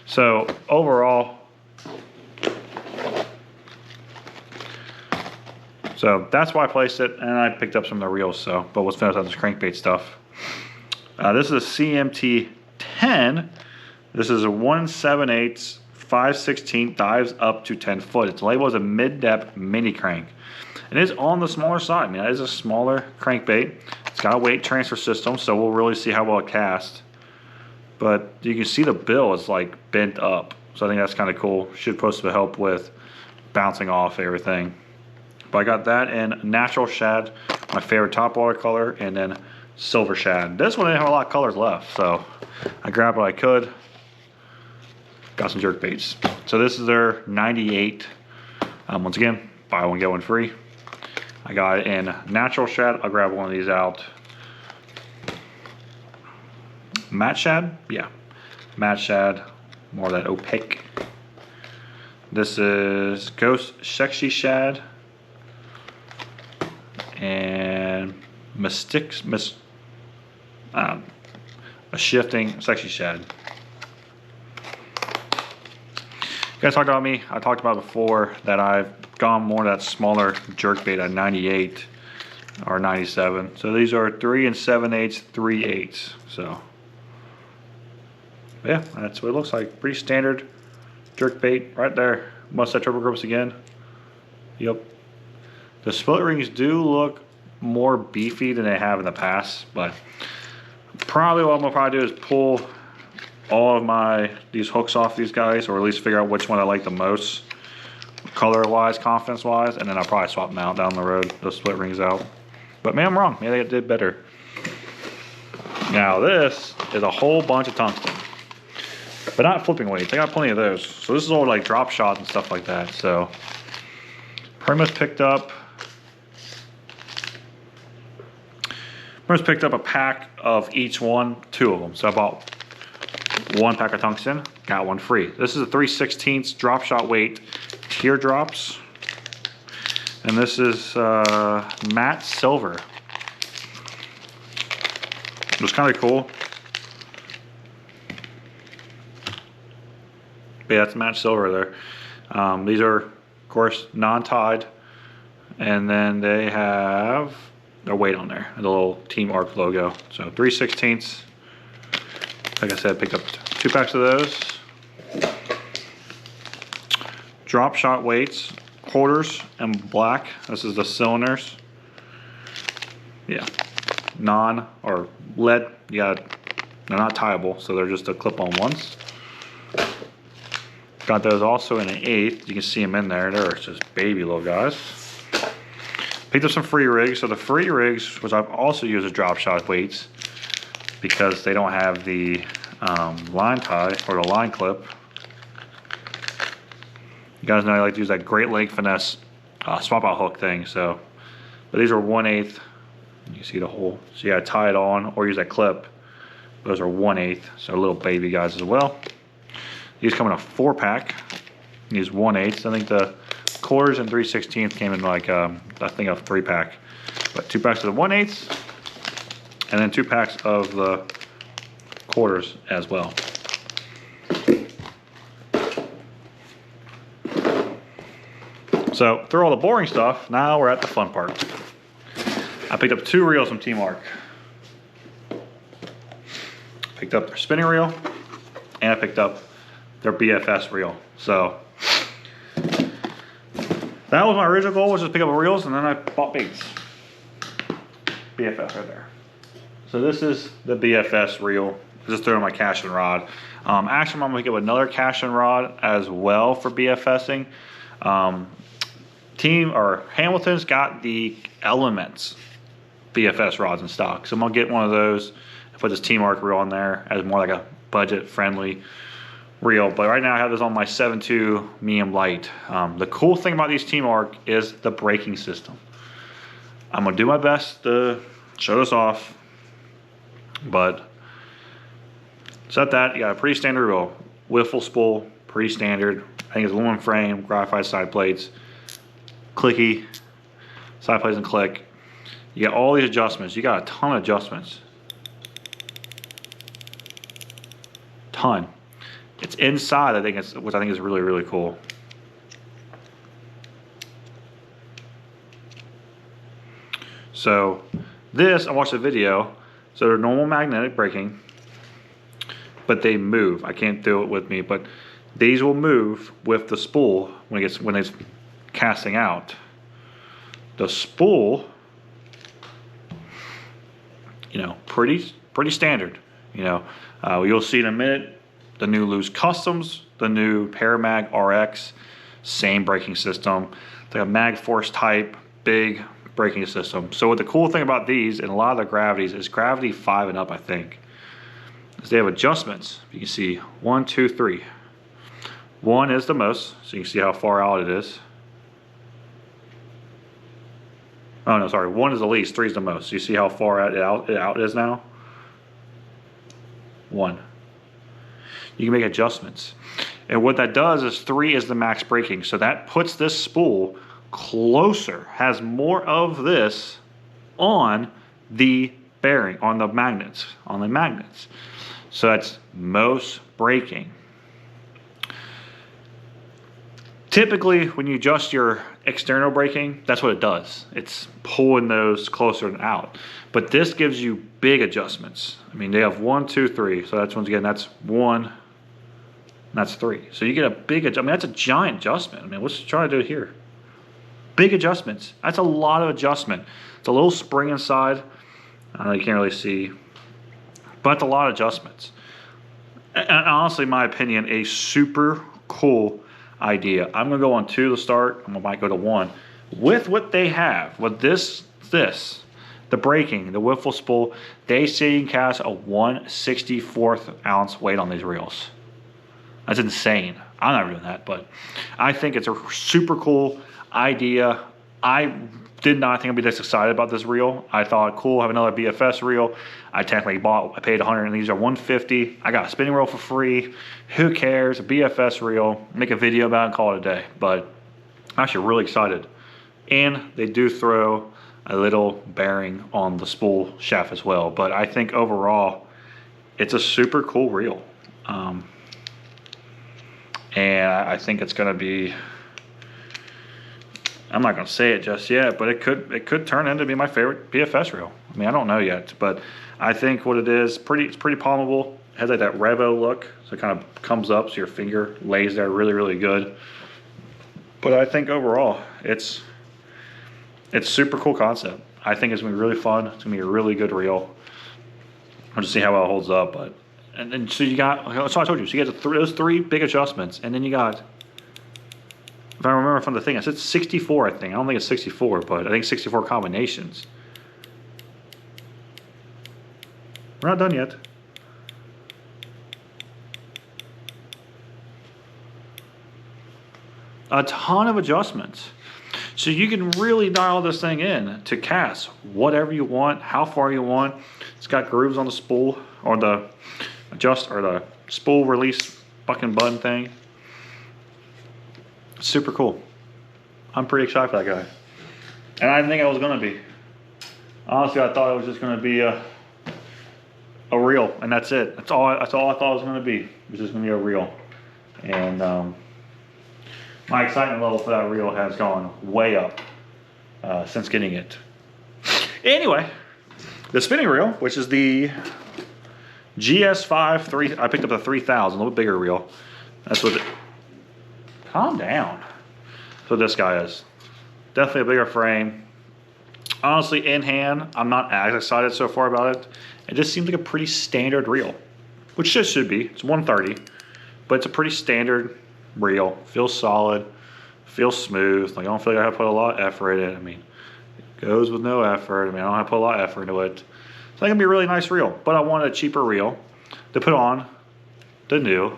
So overall, so that's why I placed it, and I picked up some of the reels. So, but let's finish on this crankbait stuff. This is a CMT 10. This is a 1/7/8, 5/16 dives up to 10 foot. It's labeled as a mid-depth mini crank. It is on the smaller side. I mean, it is a smaller crankbait. It's got a weight transfer system, so we'll really see how well it casts. But you can see the bill is like bent up, so I think that's kind of cool. Should supposed to help with bouncing off everything. But I got that in natural shad, my favorite topwater color, and then silver shad. This one didn't have a lot of colors left, so I grabbed what I could. Got some jerk baits. So this is their 98. Once again, buy one, get one free. I got it in natural shad. I'll grab one of these out. Matte shad? Yeah. Matte shad. More of that opaque. This is Ghost Sexy Shad. And a shifting Sexy Shad. You guys talked about me. I talked about before that I've gone more to that smaller jerkbait at 98 or 97. So these are 3 7/8, 3/8. So yeah, that's what it looks like. Pretty standard jerkbait right there. Must have turbo grips again. Yep. The split rings do look more beefy than they have in the past, but probably what I'm gonna probably do is pull all of these hooks off these guys, or at least figure out which one I like the most, color wise, confidence wise, and then I'll probably swap them out down the road, those split rings out. But maybe I'm wrong, maybe they did better. Now this is a whole bunch of tungsten, but not flipping weights. I got plenty of those. So this is all like drop shot and stuff like that. So pretty much picked up a pack of each one, 2 of them. So I bought 1 pack of tungsten, got 1 free. This is a 3/16 drop shot weight teardrops. And this is matte silver. It was kind of cool. But yeah, it's matte silver there. These are, of course, non-tied. And then they have their weight on there, the little Team Arc logo. So 3/16. Like I said, picked up 2 packs of those. Drop shot weights, quarters and black. This is the cylinders. Yeah, non or lead. Yeah, they're not tieable, so they're just a clip-on ones. Got those also in an 1/8. You can see them in there. They're just baby little guys. Picked up some free rigs. So the free rigs, which I've also used as drop shot weights, because they don't have the line tie or the line clip. You guys know I like to use that Great Lake Finesse swap out hook thing. So, but these are 1/8. You see the hole. So you gotta tie it on or use that clip. Those are 1/8. So little baby guys as well. These come in a 4-pack. These 1/8. I think the quarters and 3/16 came in like I think a 3-pack. But 2 packs of the 1/8, and then 2 packs of the quarters as well. So through all the boring stuff, now we're at the fun part. I picked up 2 reels from Team Arc. Picked up their spinning reel, and I picked up their BFS reel. So that was my original goal, was just pick up reels, and then I bought baits. BFS right there. So this is the BFS reel. Just threw in my casting rod. Actually, I'm gonna pick up another casting rod as well for BFSing. Hamilton's got the Elements BFS rods in stock, so I'm gonna get one of those and put this Team Arc reel on there as more like a budget-friendly reel. But right now I have this on my 7.2 medium light. The cool thing about these Team Arc is the braking system. I'm gonna do my best to show this off, but set that. You got a pretty standard reel, wiffle spool, pretty standard. I think it's aluminum frame, graphite side plates, clicky, side plates and click. You got all these adjustments. You got a ton of adjustments. Ton. It's inside, I think it's, which I think is really, really cool. So this, I watched a video. So they're normal magnetic braking, but they move. I can't do it with me, but these will move with the spool when it's casting out. The spool, you know, pretty standard. You know, you'll see in a minute the new Loose Customs, the new Paramag RX, same braking system. It's like a Mag Force type, big braking system. So what the cool thing about these and a lot of the gravities is gravity 5 and up, I think, is they have adjustments. You can see 1, 2, 3. 1 is the most, so you can see how far out it is. Oh no, sorry, 1 is the least, 3 is the most. So you see how far out it is now? 1. You can make adjustments. And what that does is 3 is the max braking. So that puts this spool closer, has more of this on the bearing, on the magnets. So that's most braking. Typically, when you adjust your external braking, that's what it does. It's pulling those closer and out. But this gives you big adjustments. I mean, they have 1, 2, 3. So that's, once again, that's 1, and that's 3. So you get a big adjustment. I mean, that's a giant adjustment. I mean, what's it trying to do here? Big adjustments. That's a lot of adjustment. It's a little spring inside. I know you can't really see, but it's a lot of adjustments. And honestly, in my opinion, a super cool idea. I'm gonna go on 2 to start. I might go to 1. With what they have, with this, the braking, the wiffle spool, they say you can cast a 1/64 ounce weight on these reels. That's insane. I'm not doing that, but I think it's a super cool idea. I did not think I'd be this excited about this reel. I thought, cool, have another BFS reel. I paid 100 and these are 150. I got a spinning reel for free. Who cares? A BFS reel. Make a video about it and call it a day. But I'm actually really excited. And they do throw a little bearing on the spool shaft as well. But I think overall, it's a super cool reel. And I think it's gonna be, I'm not gonna say it just yet, but it could turn into be my favorite BFS reel. I mean, I don't know yet, but I think what it is, it's pretty palmable. It has like that Revo look, so it kind of comes up so your finger lays there really, really good. But I think overall, it's super cool concept. I think it's gonna be really fun. It's gonna be a really good reel. I'll just see how well it holds up, but and then so you got, so I told you, so you get those 3 big adjustments, and then you got, if I remember from the thing, I said 64, I think. I don't think it's 64, but I think 64 combinations. We're not done yet. A ton of adjustments. So you can really dial this thing in to cast whatever you want, how far you want. It's got grooves on the spool, or the the spool release fucking button thing. Super cool. I'm pretty excited for that guy. And I didn't think I was gonna be. Honestly, I thought it was just gonna be a reel, and that's it. That's all I thought it was gonna be. It was just gonna be a reel. And my excitement level for that reel has gone way up since getting it. Anyway, the spinning reel, which is the GS5 3, I picked up the 3000, a little bit bigger reel. That's what calm down. That's what this guy is. Definitely a bigger frame. Honestly, in hand, I'm not as excited so far about it. It just seems like a pretty standard reel, which just should be. It's 130, but it's a pretty standard reel. Feels solid, feels smooth. Like, I don't feel like I have to put a lot of effort in it. I mean, it goes with no effort. I mean, I don't have to put a lot of effort into it. So that can be a really nice reel, but I wanted a cheaper reel to put on the new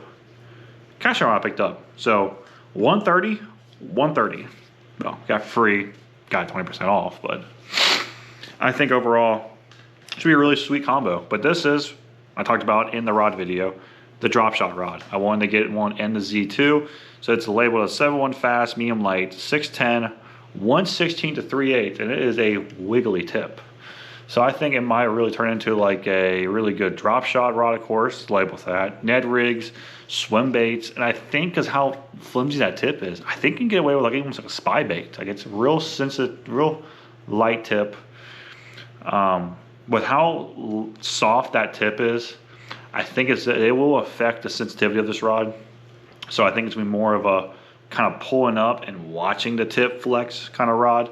cash I picked up. So 130, 130. Well, got free, got 20% off, but I think overall it should be a really sweet combo. But this is, I talked about in the rod video, the drop shot rod. I wanted to get one in the Z2. So it's labeled a 7-1 fast, medium light, 610, 116 to 3/8, and it is a wiggly tip. So I think it might really turn into like a really good drop shot rod, of course, labeled that. Ned rigs, swim baits, and I think because how flimsy that tip is, I think you can get away with like almost like a spy bait. Like it's real sensitive, real light tip. With how soft that tip is, I think it will affect the sensitivity of this rod. So I think it's gonna be more of a kind of pulling up and watching the tip flex kind of rod,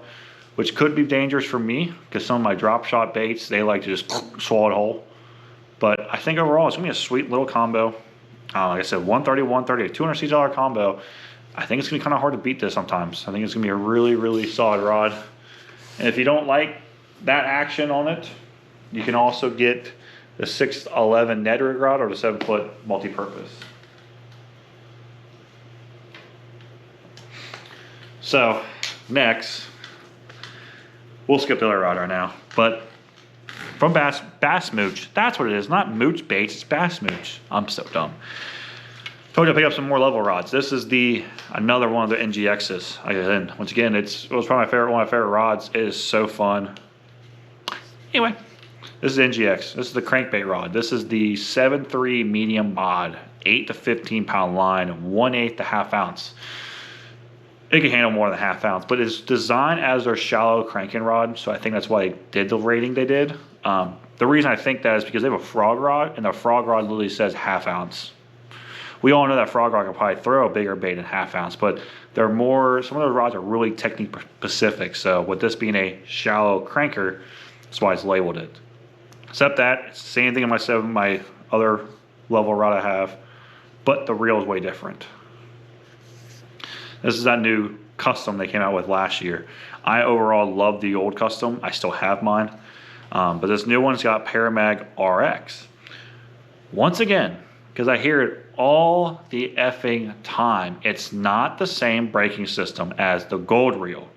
which could be dangerous for me because some of my drop shot baits, they like to just swallow it whole. But I think overall it's gonna be a sweet little combo. Like I said, 130, 130, a $260 combo. I think it's gonna be kind of hard to beat this sometimes. I think it's gonna be a really, really solid rod. And if you don't like that action on it, you can also get the 611 Ned rig rod or the 7-foot multi-purpose. So next, we'll skip the other rod right now, but from Bass Mooch, that's what it is, not Mooch Baits, it's Bass Mooch. I'm so dumb. Told you to pick up some more level rods. This is another one of the NGXs. And once again, it was probably one of my favorite rods. It is so fun. Anyway, this is NGX. This is the crankbait rod. This is the 7.3 medium mod, 8 to 15 pound line, 1/8 to ½ ounce. It can handle more than ½ ounce, but it's designed as their shallow cranking rod, so I think that's why they did the rating they did. The reason I think that is because they have a frog rod, and the frog rod literally says ½ ounce. We all know that frog rod can probably throw a bigger bait than ½ ounce, but some of those rods are really technique specific. So with this being a shallow cranker, that's why it's labeled it. Except that, it's the same thing in my other level rod I have, but the reel is way different. This is that new custom they came out with last year. I overall love the old custom. I still have mine. But this new one's got Paramag RX. Once again, because I hear it all the effing time, it's not the same braking system as the gold reel.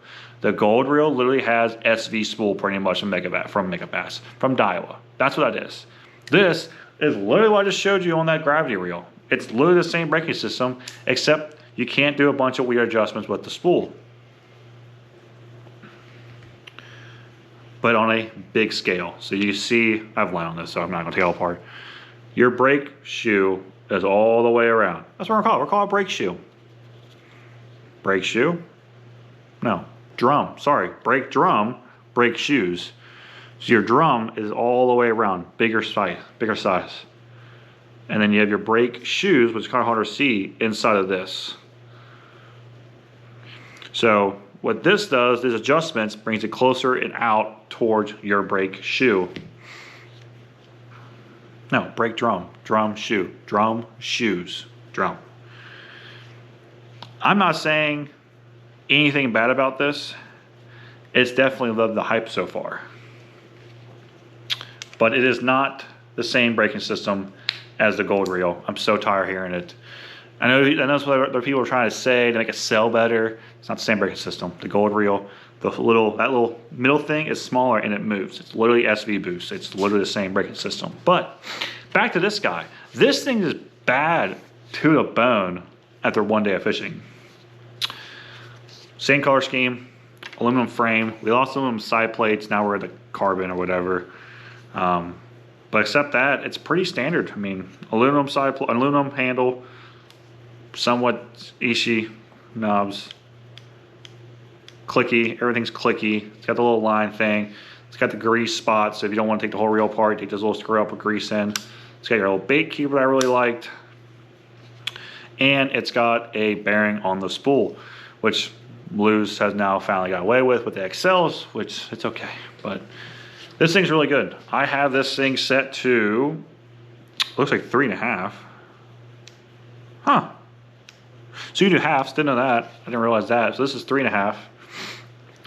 The gold reel literally has SV spool pretty much from Megabass, from Daiwa. That's what that is. This is literally what I just showed you on that gravity reel. It's literally the same braking system, except you can't do a bunch of weird adjustments with the spool. But on a big scale. So you see, I have line on this, so I'm not gonna take it all apart. Your brake shoe is all the way around. That's what we're calling it. We're calling it brake shoe. Brake shoe? No, drum, sorry. Brake drum, brake shoes. So your drum is all the way around, bigger size. And then you have your brake shoes, which is kind of harder to see, inside of this. So what this does, these adjustments, brings it closer and out towards your brake shoe. No, brake drum, drum shoe, drum shoes, drum. I'm not saying anything bad about this. It's definitely loved the hype so far. But it is not the same braking system as the gold reel. I'm so tired of hearing it. I know that's what other people are trying to say to make it sell better. It's not the same braking system. The gold reel, that little middle thing is smaller and it moves. It's literally SV boost. It's literally the same braking system. But back to this guy. This thing is bad to the bone after one day of fishing. Same color scheme, aluminum frame. We lost aluminum side plates. Now we're at the carbon or whatever. But except that, it's pretty standard. I mean, aluminum handle, somewhat Ishi knobs, clicky, everything's clicky. It's got the little line thing. It's got the grease spot, so if you don't want to take the whole reel apart, take this little screw up with grease in. It's got your little bait keeper that I really liked. And it's got a bearing on the spool, which Blues has now finally got away with the XLs, which it's okay. But this thing's really good. I have this thing set to, looks like 3.5. Huh. So you do halves, didn't know that. I didn't realize that. So this is 3.5.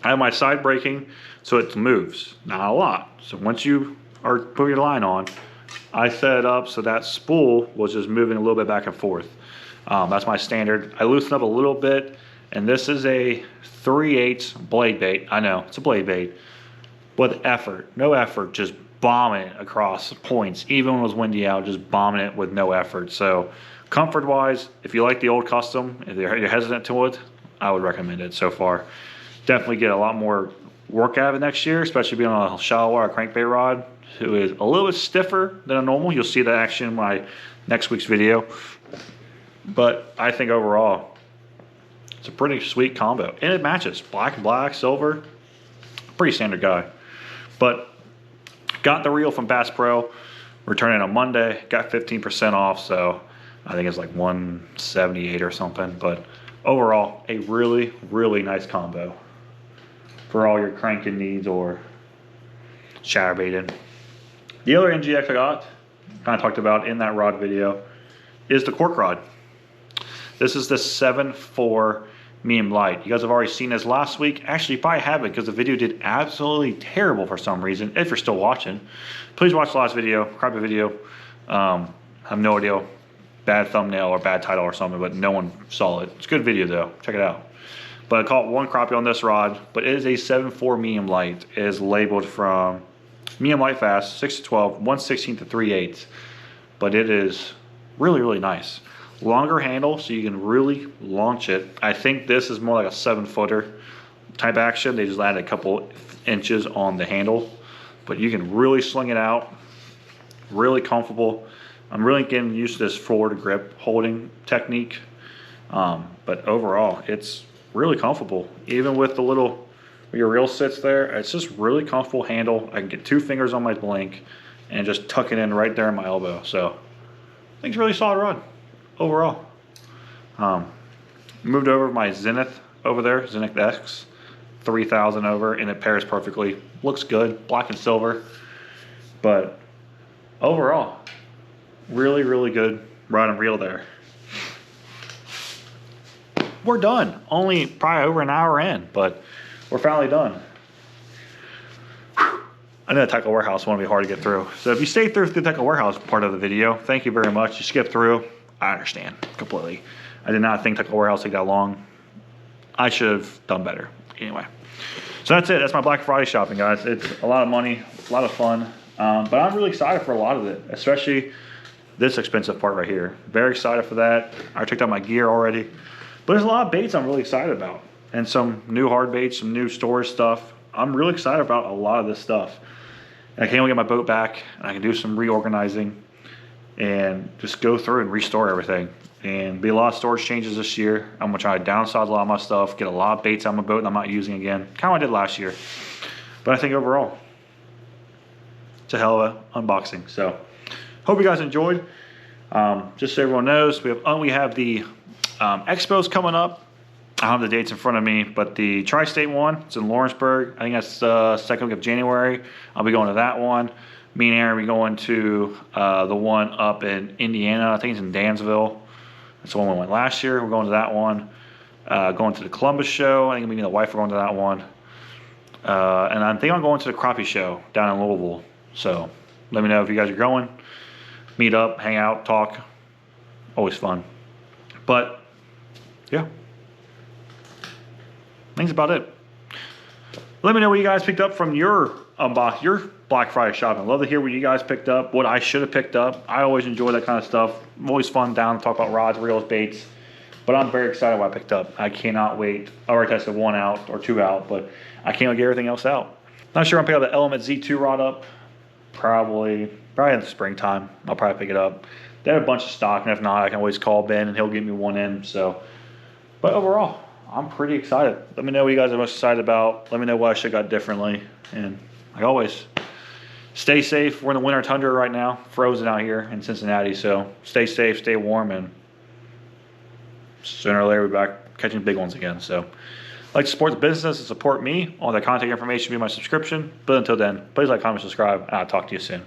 I have my side braking, so it moves. Not a lot. So once you are putting your line on, I set it up so that spool was just moving a little bit back and forth. That's my standard. I loosened up a little bit, and this is a 3/8 blade bait. I know, it's a blade bait. With effort, no effort, just bombing it across points, even when it was windy out, just bombing it with no effort. So comfort wise, if you like the old custom, if you're hesitant to it, I would recommend it so far. Definitely get a lot more work out of it next year, especially being on a shallow water crankbait rod, who is a little bit stiffer than a normal. You'll see that action in my next week's video. But I think overall, it's a pretty sweet combo. And it matches black and black, silver. Pretty standard guy. But got the reel from Bass Pro, returning on Monday, got 15% off, so I think it's like $178 or something. But overall, a really, really nice combo for all your cranking needs or chatterbaiting. The other NGX I got, kind of talked about in that rod video, is the cork rod. This is the 7.4 medium light. You guys have already seen this last week. Actually, you probably haven't, because the video did absolutely terrible for some reason. If you're still watching, please watch the last video, crappy video. I have no idea, bad thumbnail or bad title or something, but no one saw it. It's a good video though, check it out. But I caught one crappie on this rod, but it is a 7.4 medium light. It is labeled from medium light fast, 6 to 12, 1/16 to 3/8. But it is really, really nice. Longer handle, so you can really launch it. I think this is more like a 7-footer type action. They just added a couple inches on the handle, but you can really sling it out. Really comfortable. I'm really getting used to this forward grip holding technique. But overall, it's really comfortable. Even with the little, where your reel sits there, it's just really comfortable handle. I can get 2 fingers on my blink and just tuck it in right there in my elbow. So I think it's a really solid rod overall. Moved over my Zenith over there, Zenith X 3000 over, and it pairs perfectly. Looks good, black and silver. But overall, really, really good rod and reel there. We're done. Only probably over an hour in, but we're finally done. I know the Tackle Warehouse won't be hard to get through. So if you stayed through the Tackle Warehouse part of the video, thank you very much. You skipped through, I understand completely. I did not think Tackle Warehouse took that long. I should have done better. Anyway, so that's it. That's my Black Friday shopping, guys. It's a lot of money, a lot of fun, but I'm really excited for a lot of it, especially this expensive part right here. Very excited for that. I checked out my gear already, but there's a lot of baits I'm really excited about, and some new hard baits, some new storage stuff. I'm really excited about a lot of this stuff. And I can't wait to get my boat back, and I can do some reorganizing and just go through and restore everything. And be a lot of storage changes this year. I'm gonna try to downsize a lot of my stuff, get a lot of baits on my boat that I'm not using again. Kind of what I did last year. But I think overall, it's a hell of an unboxing. So hope you guys enjoyed. Just so everyone knows, we have the expos coming up. I don't have the dates in front of me, but the Tri-State one, it's in Lawrenceburg. I think that's the second week of January. I'll be going to that one. Me and Aaron will be going to the one up in Indiana. I think it's in Dansville. That's the one we went last year. We're going to that one. Going to the Columbus show. I think me and the wife are going to that one. And I think I'm going to the Crappie show down in Louisville. So let me know if you guys are going. Meet up, hang out, talk. Always fun. But yeah, I think that's about it. Let me know what you guys picked up from your Black Friday shopping. Love to hear what you guys picked up, what I should have picked up. I always enjoy that kind of stuff. Always fun down to talk about rods, reels, baits. But I'm very excited what I picked up. I cannot wait. I already tested 1 out or 2 out, but I can't get everything else out. Not sure I'm picking up the Element Z2 rod up. Probably in the springtime. I'll probably pick it up. They have a bunch of stock, and if not, I can always call Ben and he'll get me one in. So, but overall, I'm pretty excited. Let me know what you guys are most excited about. Let me know what I should have got differently. And like always, stay safe. We're in the winter tundra right now, frozen out here in Cincinnati. So stay safe, stay warm, and sooner or later we'll be back catching big ones again. So like to support the business and support me. All the contact information will be in my subscription. But until then, please like, comment, subscribe, and I'll talk to you soon.